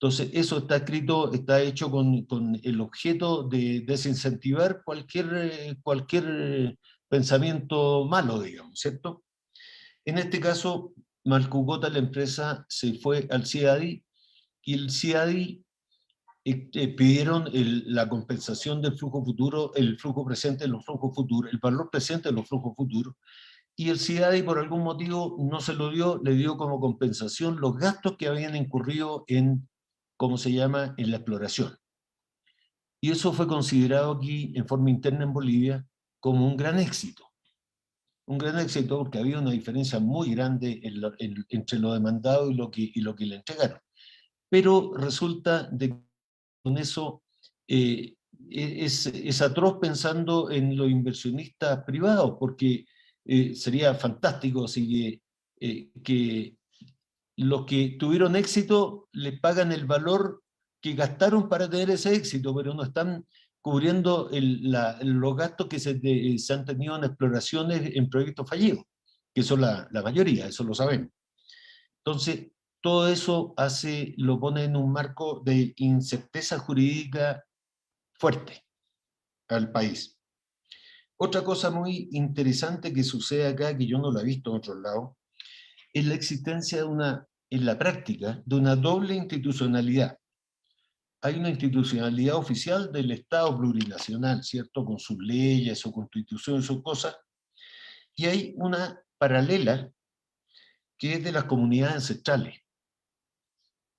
Entonces, eso está escrito, está hecho con el objeto de desincentivar cualquier pensamiento malo, digamos, ¿cierto? En este caso, Malcucota, la empresa, se fue al CIADI y el CIADI pidieron la compensación del flujo futuro, el flujo presente de los flujos futuros, el valor presente de los flujos futuros, y el CIADI por algún motivo no se lo dio, le dio como compensación los gastos que habían incurrido en, ¿cómo se llama?, en la exploración. Y eso fue considerado aquí, en forma interna en Bolivia, como un gran éxito. Un gran éxito porque había una diferencia muy grande entre lo demandado y lo que le entregaron. Pero resulta de que con eso es atroz pensando en los inversionistas privados, porque sería fantástico que los que tuvieron éxito les pagan el valor que gastaron para tener ese éxito, pero no están cubriendo los gastos que se han tenido en exploraciones en proyectos fallidos, que son la mayoría, eso lo sabemos. Entonces, todo eso lo pone en un marco de incerteza jurídica fuerte al país. Otra cosa muy interesante que sucede acá, que yo no la he visto en otros lados, es la existencia en la práctica, de una doble institucionalidad. Hay una institucionalidad oficial del Estado plurinacional, ¿cierto?, con sus leyes, su constitución, sus cosas, y hay una paralela que es de las comunidades ancestrales.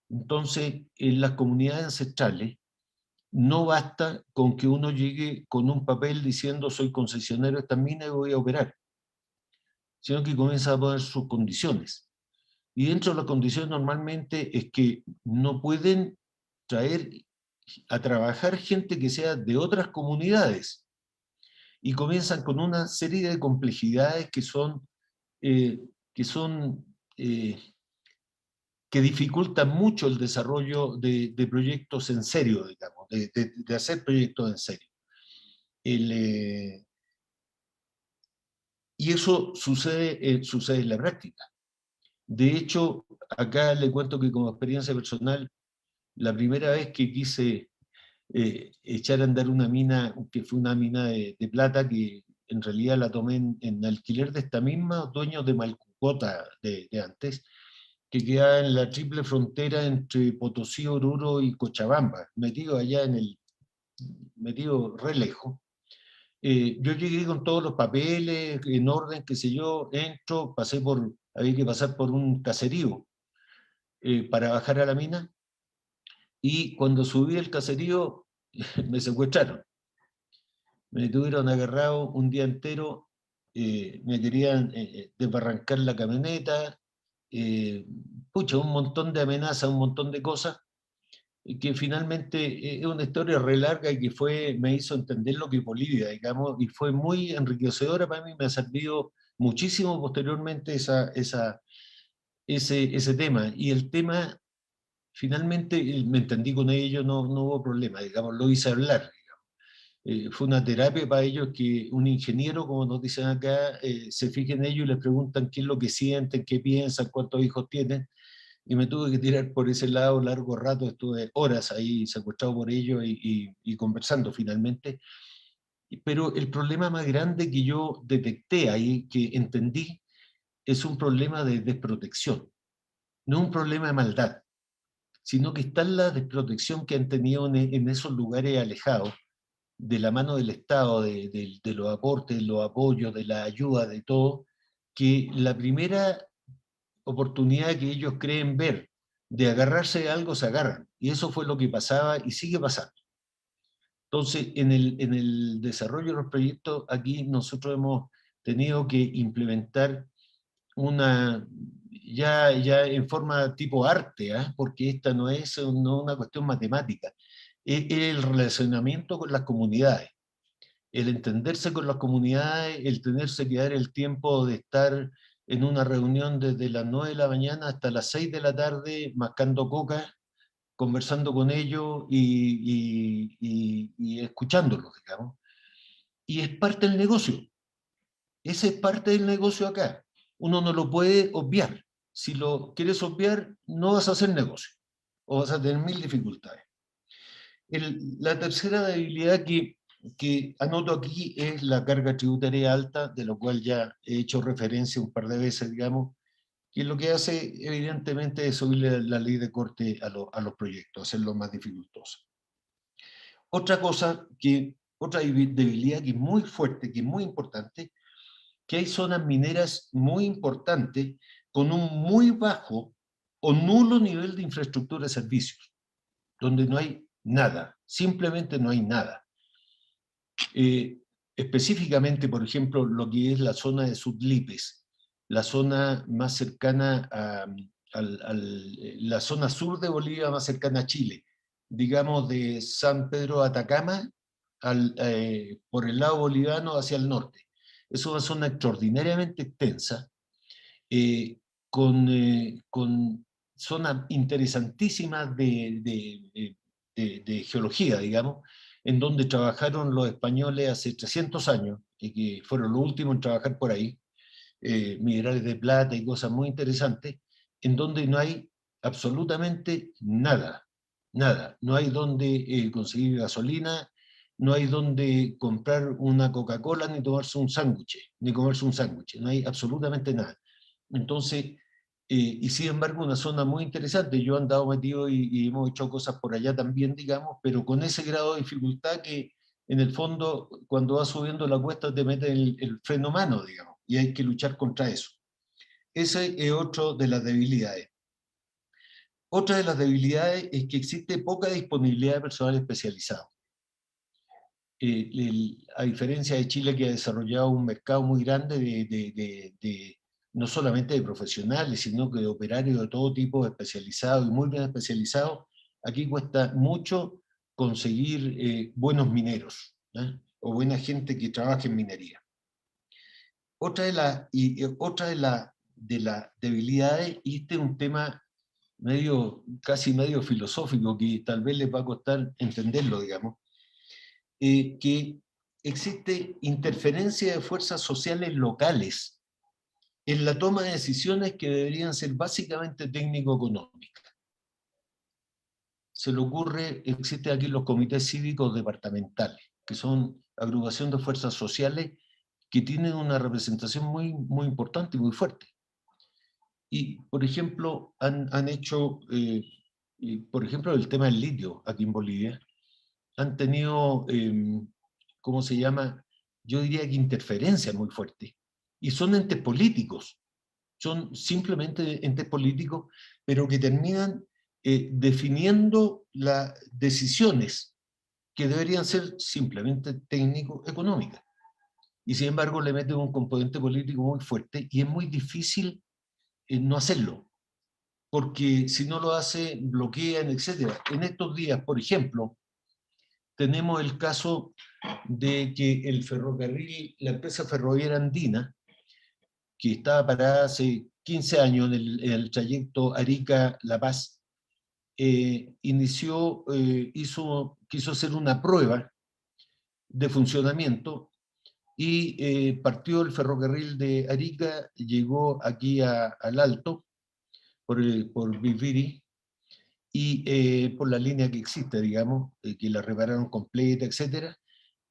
Entonces, en las comunidades ancestrales, no basta con que uno llegue con un papel diciendo soy concesionario de esta mina y voy a operar, sino que comienza a poner sus condiciones. Y dentro de las condiciones normalmente es que no pueden traer a trabajar gente que sea de otras comunidades. Y comienzan con una serie de complejidades eh, que son que dificultan mucho el desarrollo de proyectos en serio, digamos, de hacer proyectos en serio. Y eso sucede en la práctica. De hecho, acá le cuento que como experiencia personal, la primera vez que quise echar a andar una mina, que fue una mina de plata, que en realidad la tomé en alquiler de esta misma dueños de Malcucota de antes, que queda en la triple frontera entre Potosí, Oruro y Cochabamba, metido allá metido re lejos. Yo llegué con todos los papeles, en orden, qué sé yo, entro, había que pasar por un caserío para bajar a la mina, y cuando subí el caserío me secuestraron. Me tuvieron agarrado un día entero, me querían desbarrancar la camioneta, un montón de amenazas, un montón de cosas, y que finalmente es una historia re larga y que me hizo entender lo que es Bolivia, digamos, y fue muy enriquecedora para mí, me ha servido muchísimo posteriormente ese tema. Y el tema, finalmente, me entendí con ellos, no hubo problema, digamos, lo hice hablar. Fue una terapia para ellos que un ingeniero, como nos dicen acá, se fije en ellos y les preguntan qué es lo que sienten, qué piensan, cuántos hijos tienen, y me tuve que tirar por ese lado largo rato, estuve horas ahí secuestrado por ellos y conversando finalmente. Pero el problema más grande que yo detecté ahí, que entendí, es un problema de desprotección, no un problema de maldad, sino que está la desprotección que han tenido en esos lugares alejados, de la mano del Estado, de los aportes, de los apoyos, de la ayuda, de todo, que la primera oportunidad que ellos creen ver de agarrarse de algo, se agarran. Y eso fue lo que pasaba y sigue pasando. Entonces, en el desarrollo de los proyectos, aquí nosotros hemos tenido que implementar ya en forma tipo arte, porque esta no es una cuestión matemática, es el relacionamiento con las comunidades, el entenderse con las comunidades, el tenerse que dar el tiempo de estar en una reunión desde las 9 de la mañana hasta las 6 de la tarde, mascando coca, conversando con ellos y escuchándolos, digamos. Y es parte del negocio. Ese es parte del negocio acá. Uno no lo puede obviar. Si lo quieres obviar, no vas a hacer negocio. O vas a tener mil dificultades. La tercera debilidad que anoto aquí es la carga tributaria alta, de lo cual ya he hecho referencia un par de veces, digamos, que lo que hace evidentemente es subirle la ley de corte a los proyectos, hacerlos más dificultosos. Otra debilidad que es muy fuerte, que es muy importante, que hay zonas mineras muy importantes con un muy bajo o nulo nivel de infraestructura de servicios, donde no hay nada, simplemente no hay nada. Específicamente, por ejemplo, lo que es la zona de Sudlipes, la zona más cercana a la zona sur de Bolivia más cercana a Chile, digamos de San Pedro de Atacama por el lado boliviano hacia el norte. Es una zona extraordinariamente extensa, con zonas interesantísimas de geología, digamos, en donde trabajaron los españoles hace 300 años, y que fueron los últimos en trabajar por ahí, minerales de plata y cosas muy interesantes, en donde no hay absolutamente nada, nada. No hay donde conseguir gasolina, no hay donde comprar una Coca-Cola, ni tomarse un sándwich, ni comerse un sándwich, no hay absolutamente nada. Entonces, y sin embargo, una zona muy interesante. Yo he andado metido y hemos hecho cosas por allá también, digamos, pero con ese grado de dificultad que, en el fondo, cuando vas subiendo la cuesta, te mete el freno a mano, digamos, y hay que luchar contra eso. Ese es otro de las debilidades. Otra de las debilidades es que existe poca disponibilidad de personal especializado. A diferencia de Chile, que ha desarrollado un mercado muy grande no solamente de profesionales, sino que de operarios de todo tipo, especializados y muy bien especializados, aquí cuesta mucho conseguir buenos mineros, ¿eh? O buena gente que trabaje en minería. Otra de las debilidades, y este es un tema casi medio filosófico, que tal vez les va a costar entenderlo, digamos, que existe interferencia de fuerzas sociales locales en la toma de decisiones que deberían ser básicamente técnico-económicas. Se le ocurre, existen aquí los comités cívicos departamentales, que son agrupación de fuerzas sociales que tienen una representación muy, muy importante y muy fuerte. Y, por ejemplo, han hecho, por ejemplo, el tema del litio aquí en Bolivia, han tenido, ¿cómo se llama? Yo diría que interferencia muy fuerte. Y son entes políticos, son simplemente entes políticos, pero que terminan definiendo las decisiones que deberían ser simplemente técnico-económicas. Y sin embargo le meten un componente político muy fuerte y es muy difícil no hacerlo, porque si no lo hace, bloquean, etc. En estos días, por ejemplo, tenemos el caso de que el ferrocarril, la empresa ferroviaria andina, que estaba parada hace 15 años en el trayecto Arica-La Paz, quiso hacer una prueba de funcionamiento y partió el ferrocarril de Arica, llegó aquí al Alto, por Viviri, y por la línea que existe, digamos, que la repararon completa, etcétera.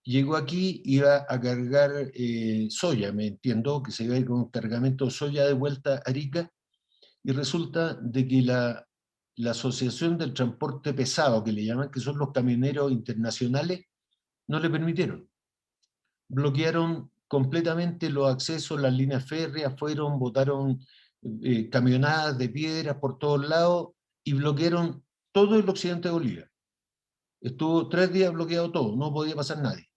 Llegó aquí, iba a cargar soya, me entiendo, que se iba a ir con un cargamento de soya de vuelta a Arica, y resulta de que la Asociación del Transporte Pesado, que le llaman, que son los camioneros internacionales, no le permitieron. Bloquearon completamente los accesos, las líneas férreas, botaron camionadas de piedras por todos lados y bloquearon todo el occidente de Bolivia. Estuvo 3 días bloqueado todo, no podía pasar nadie,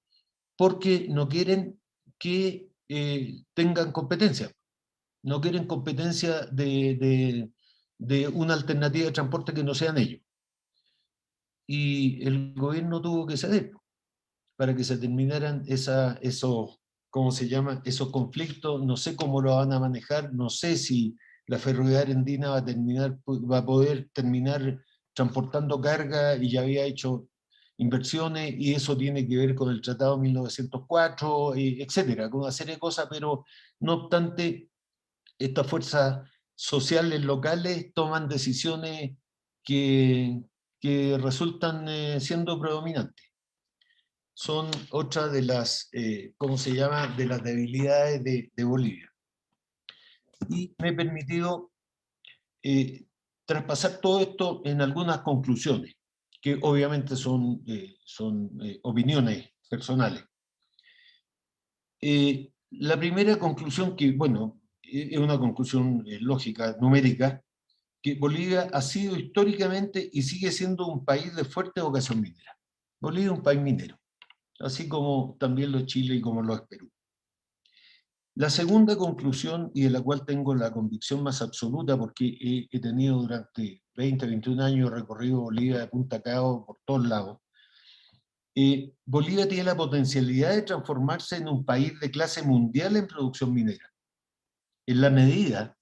porque no quieren que tengan competencia. No quieren competencia de una alternativa de transporte que no sean ellos. Y el gobierno tuvo que ceder para que se terminaran esos, ¿cómo se llama? Esos conflictos. No sé cómo lo van a manejar, no sé si la ferroviaria andina va a poder terminar transportando carga, y ya había hecho inversiones, y eso tiene que ver con el Tratado 1904, etcétera, con una serie de cosas, pero no obstante, estas fuerzas sociales locales toman decisiones que resultan siendo predominantes. Son otra de las, ¿cómo se llama?, de las debilidades de Bolivia. Y me he permitido traspasar todo esto en algunas conclusiones, que obviamente son opiniones personales. La primera conclusión que, bueno, es una conclusión lógica, numérica, que Bolivia ha sido históricamente y sigue siendo un país de fuerte vocación minera. Bolivia es un país minero, así como también lo es Chile y como lo es Perú. La segunda conclusión, y de la cual tengo la convicción más absoluta, porque he tenido durante 20, 21 años recorrido Bolivia de punta a cabo por todos lados, Bolivia tiene la potencialidad de transformarse en un país de clase mundial en producción minera, en la medida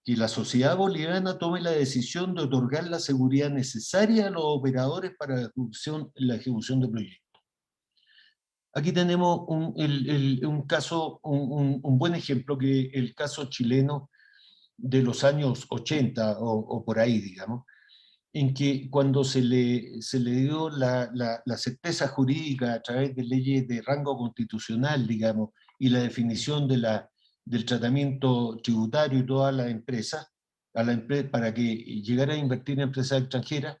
que la sociedad boliviana tome la decisión de otorgar la seguridad necesaria a los operadores para la ejecución de proyectos. Aquí tenemos un caso, un buen ejemplo, que el caso chileno de los años 80 o por ahí, digamos, en que cuando se le dio la certeza jurídica a través de leyes de rango constitucional, digamos, y la definición del tratamiento tributario y toda la empresa, para que llegara a invertir en empresas extranjeras,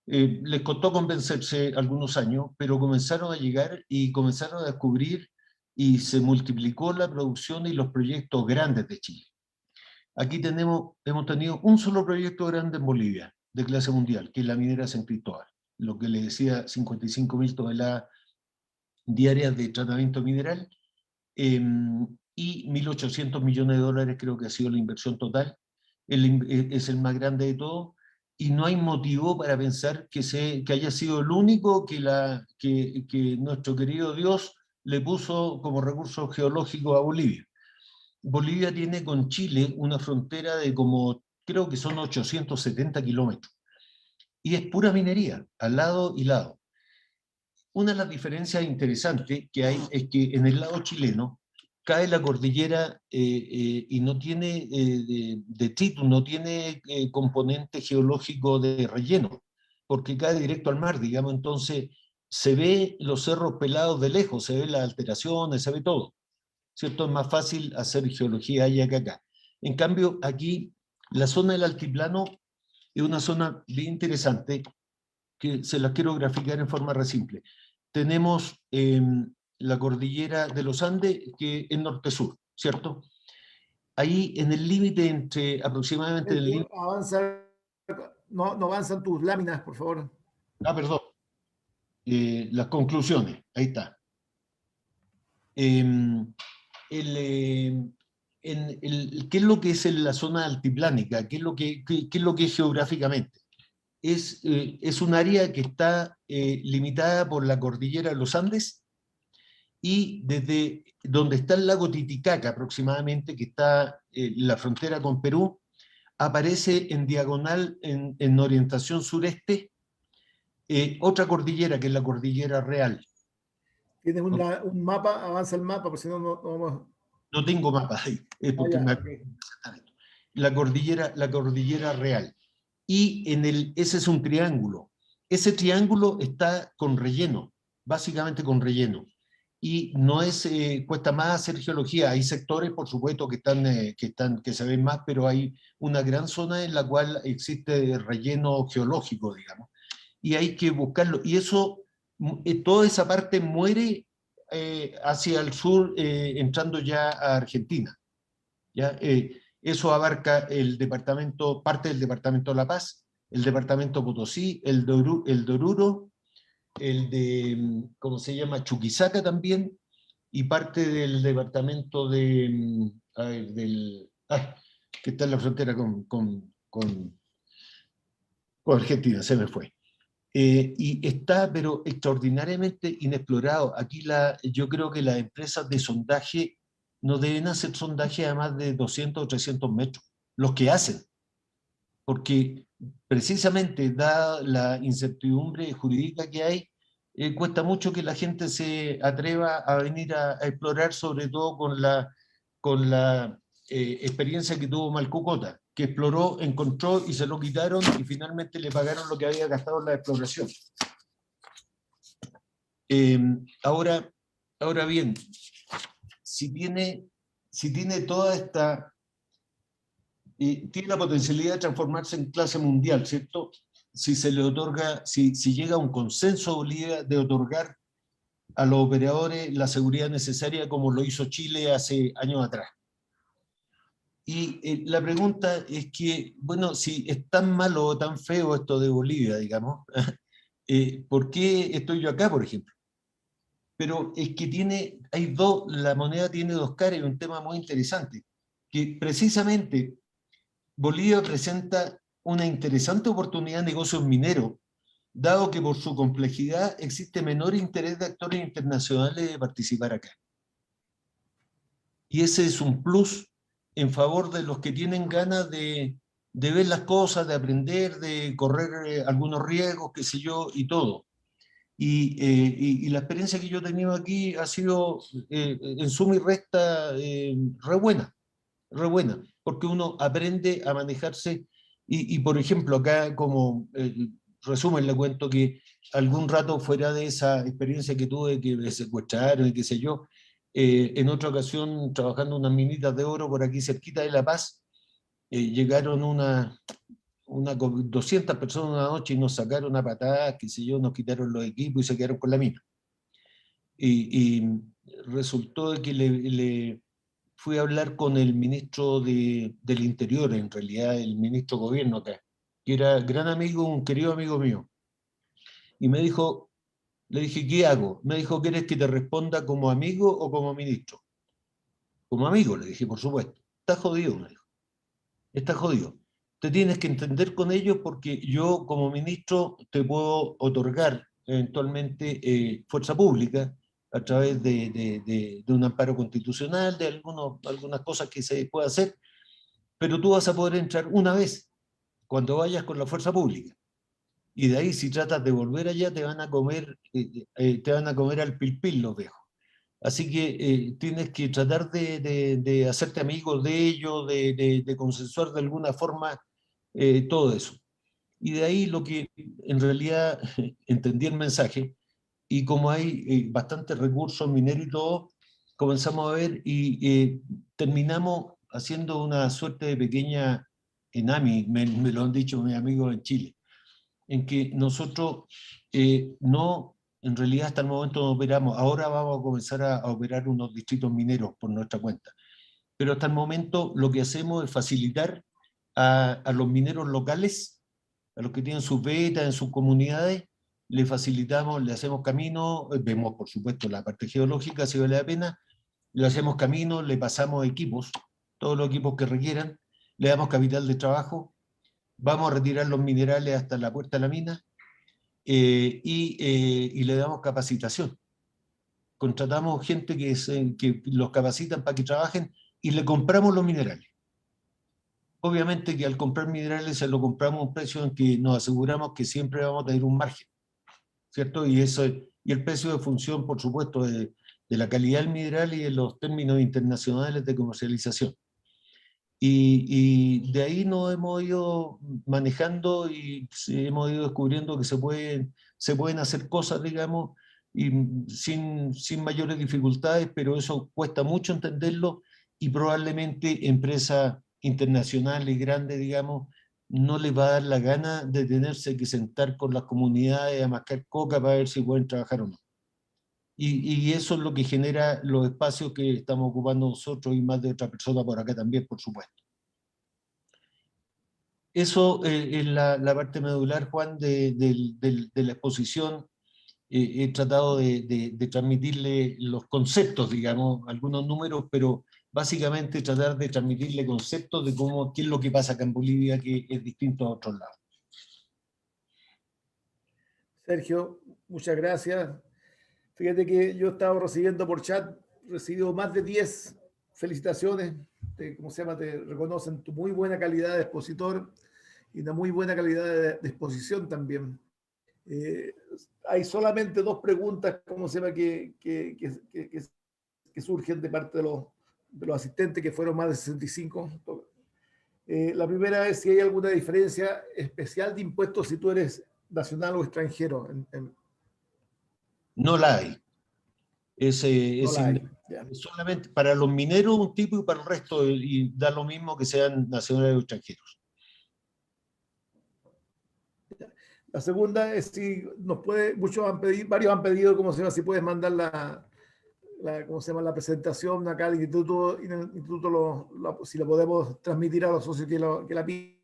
les costó convencerse algunos años, pero comenzaron a llegar y comenzaron a descubrir y se multiplicó la producción y los proyectos grandes de Chile. Aquí hemos tenido un solo proyecto grande en Bolivia, de clase mundial, que es la minera San Cristóbal, lo que le decía 55.000 toneladas diarias de tratamiento mineral, y 1.800 millones de dólares creo que ha sido la inversión total. Es el más grande de todo, y no hay motivo para pensar que haya sido el único que nuestro querido Dios le puso como recurso geológico a Bolivia. Bolivia tiene con Chile una frontera de como, creo que son 870 kilómetros, y es pura minería, al lado y lado. Una de las diferencias interesantes que hay es que en el lado chileno cae la cordillera y no tiene detritus, no tiene componente geológico de relleno, porque cae directo al mar, digamos, entonces se ve los cerros pelados de lejos, se ve las alteraciones, se ve todo, ¿cierto? Es más fácil hacer geología allá que acá. En cambio, aquí la zona del altiplano es una zona bien interesante que se las quiero graficar en forma re simple. Tenemos la cordillera de los Andes, que es norte-sur, ¿cierto? Ahí en el límite entre aproximadamente... Avanza, no avanzan tus láminas, por favor. Perdón. Las conclusiones, ahí está. ¿Qué es lo que es la zona altiplánica? ¿Qué es lo que es geográficamente? Es un área que está limitada por la cordillera de los Andes, y desde donde está el lago Titicaca aproximadamente, que está la frontera con Perú, aparece en diagonal en orientación sureste otra cordillera, que es la cordillera Real. ¿Tienes un mapa? Avanza el mapa, porque si no, no vamos... No tengo mapa ahí, porque okay. La cordillera Real. Y ese es un triángulo. Ese triángulo está con relleno, básicamente con relleno. Y no es, cuesta más hacer geología. Hay sectores, por supuesto, que se ven más, pero hay una gran zona en la cual existe relleno geológico, digamos. Y hay que buscarlo. Y eso, toda esa parte muere hacia el sur, entrando ya a Argentina. ¿Ya? Eso abarca parte del departamento de La Paz, el departamento Potosí, el de Oruro, el de, ¿cómo se llama?, Chuquisaca también, y parte del departamento que está en la frontera con Argentina, se me fue. Y está, pero extraordinariamente inexplorado. Aquí yo creo que las empresas de sondaje no deben hacer sondaje a más de 200 o 300 metros, los que hacen, porque precisamente, dada la incertidumbre jurídica que hay, cuesta mucho que la gente se atreva a venir a explorar, sobre todo con la experiencia que tuvo Malcucota, que exploró, encontró y se lo quitaron, y finalmente le pagaron lo que había gastado en la exploración. Ahora bien, si tiene toda esta... tiene la potencialidad de transformarse en clase mundial, ¿cierto? Si se le otorga, si llega a un consenso Bolivia de otorgar a los operadores la seguridad necesaria como lo hizo Chile hace años atrás. Y la pregunta es que, bueno, si es tan malo o tan feo esto de Bolivia, digamos, ¿por qué estoy yo acá, por ejemplo? Pero es que la moneda tiene dos caras, y un tema muy interesante, que precisamente Bolivia presenta una interesante oportunidad de negocios mineros, dado que por su complejidad existe menor interés de actores internacionales de participar acá. Y ese es un plus en favor de los que tienen ganas de ver las cosas, de aprender, de correr algunos riesgos, qué sé yo, y todo. Y la experiencia que yo he tenido aquí ha sido, en suma y resta, re buena, porque uno aprende a manejarse. Por ejemplo, acá como resumen le cuento que algún rato fuera de esa experiencia que tuve, que me secuestraron y qué sé yo, en otra ocasión trabajando unas minitas de oro por aquí cerquita de La Paz, llegaron 200 personas una noche y nos sacaron a patadas, qué sé yo, nos quitaron los equipos y se quedaron con la mina. Y resultó de que le fui a hablar con el ministro del Interior, en realidad el ministro de Gobierno acá, que era gran amigo, un querido amigo mío. Y me dijo, le dije, ¿qué hago? Me dijo, ¿quieres que te responda como amigo o como ministro? Como amigo, le dije, por supuesto. Estás jodido, me dijo. Estás jodido. Te tienes que entender con ellos porque yo como ministro te puedo otorgar eventualmente fuerza pública a través de un amparo constitucional, de algunas cosas que se puede hacer, pero tú vas a poder entrar una vez cuando vayas con la fuerza pública. Y de ahí, si tratas de volver allá, te van a comer al pil pil los viejos. Así que tienes que tratar de hacerte amigo de ellos, de consensuar de alguna forma todo eso. Y de ahí lo que en realidad entendí el mensaje, y como hay bastantes recursos mineros y todo, comenzamos a ver y terminamos haciendo una suerte de pequeña ENAMI, me lo han dicho mis amigos en Chile, en que nosotros no, en realidad hasta el momento no operamos, ahora vamos a comenzar a operar unos distritos mineros por nuestra cuenta, pero hasta el momento lo que hacemos es facilitar a los mineros locales, a los que tienen sus vetas en sus comunidades, le facilitamos, le hacemos camino, vemos por supuesto la parte geológica si vale la pena, le hacemos camino, le pasamos equipos, todos los equipos que requieran, le damos capital de trabajo, vamos a retirar los minerales hasta la puerta de la mina y le damos capacitación. Contratamos gente que los capacitan para que trabajen y le compramos los minerales. Obviamente que al comprar minerales se lo compramos a un precio en que nos aseguramos que siempre vamos a tener un margen, ¿cierto? Y el precio de función, por supuesto, de la calidad del mineral y de los términos internacionales de comercialización. Y de ahí nos hemos ido manejando y hemos ido descubriendo que se pueden hacer cosas, digamos, y sin mayores dificultades, pero eso cuesta mucho entenderlo y probablemente empresas internacionales grandes, digamos, no les va a dar la gana de tenerse que sentar con las comunidades a mascar coca para ver si pueden trabajar o no. Y eso es lo que genera los espacios que estamos ocupando nosotros y más de otra persona por acá también, por supuesto. Eso es la parte medular, Juan, de la exposición. He tratado de transmitirle los conceptos, digamos, algunos números, pero básicamente tratar de transmitirle conceptos de qué es lo que pasa acá en Bolivia, que es distinto a otros lados. Sergio, muchas gracias. Fíjate que yo he estado recibiendo por chat, recibido más de 10 felicitaciones, ¿cómo se llama? Te reconocen tu muy buena calidad de expositor y una muy buena calidad de exposición también. Hay solamente dos preguntas, ¿cómo se llama? Que surgen de parte de los asistentes, que fueron más de 65. La primera es si hay alguna diferencia especial de impuestos si tú eres nacional o extranjero. No la hay. No la hay. Solamente para los mineros un tipo y para el resto, y da lo mismo que sean nacionales o extranjeros. La segunda es si nos puede, varios han pedido, ¿cómo se llama? Si puedes mandar ¿cómo se llama? La presentación acá al instituto, si la podemos transmitir a los socios que la piden.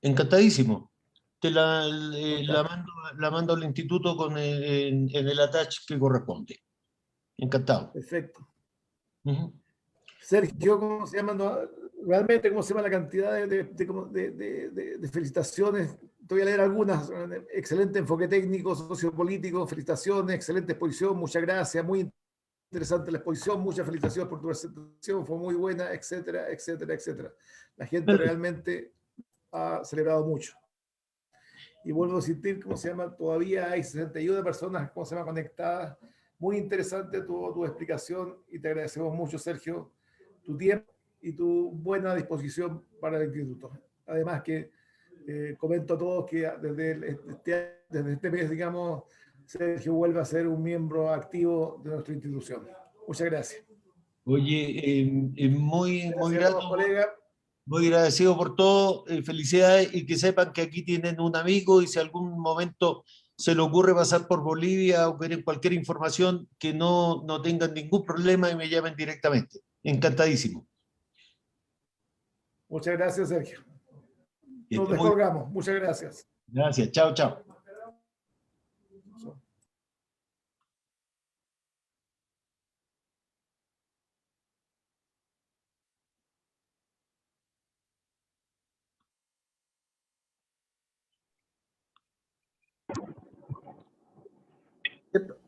Encantadísimo. Te la mando al instituto en el attach que corresponde. Encantado. Perfecto. Uh-huh. Sergio, ¿cómo se llama? No, realmente, ¿cómo se llama la cantidad de felicitaciones? Te voy a leer algunas. Excelente enfoque técnico, sociopolítico, felicitaciones, excelente exposición, muchas gracias, muy interesante la exposición, muchas felicitaciones por tu presentación, fue muy buena, etcétera, etcétera, etcétera. La gente realmente ha celebrado mucho. Y vuelvo a insistir, ¿cómo se llama? Todavía hay 61 personas, ¿cómo se llama? Conectadas. Muy interesante tu explicación y te agradecemos mucho, Sergio, tu tiempo y tu buena disposición para el instituto. Además que comento a todos que desde este mes, digamos, Sergio vuelve a ser un miembro activo de nuestra institución. Muchas gracias. Oye, muy grato, colega. muy agradecido por todo, felicidades, y que sepan que aquí tienen un amigo, y si algún momento se le ocurre pasar por Bolivia o quieren cualquier información, que no tengan ningún problema y me llamen directamente. Encantadísimo. Muchas gracias, Sergio. Nos descolgamos. Muchas gracias. Gracias. Chao, chao.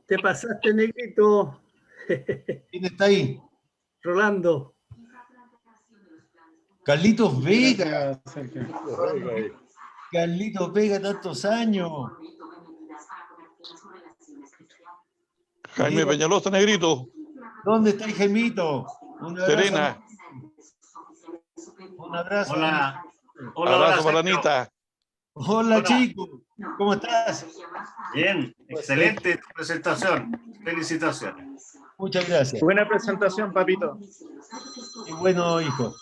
Te pasaste, negrito. ¿Quién está ahí? Rolando. Carlitos Vega. Carlitos Vega, tantos años. Jaime Peñalosa, negrito. ¿Dónde está el Jaimito? Serena. Un abrazo. Hola. Abrazo para Anita. Hola, chico. ¿Cómo estás? Bien, excelente tu presentación. Felicitaciones. Muchas gracias. Buena presentación, papito. Qué bueno, hijo.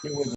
Qué bueno.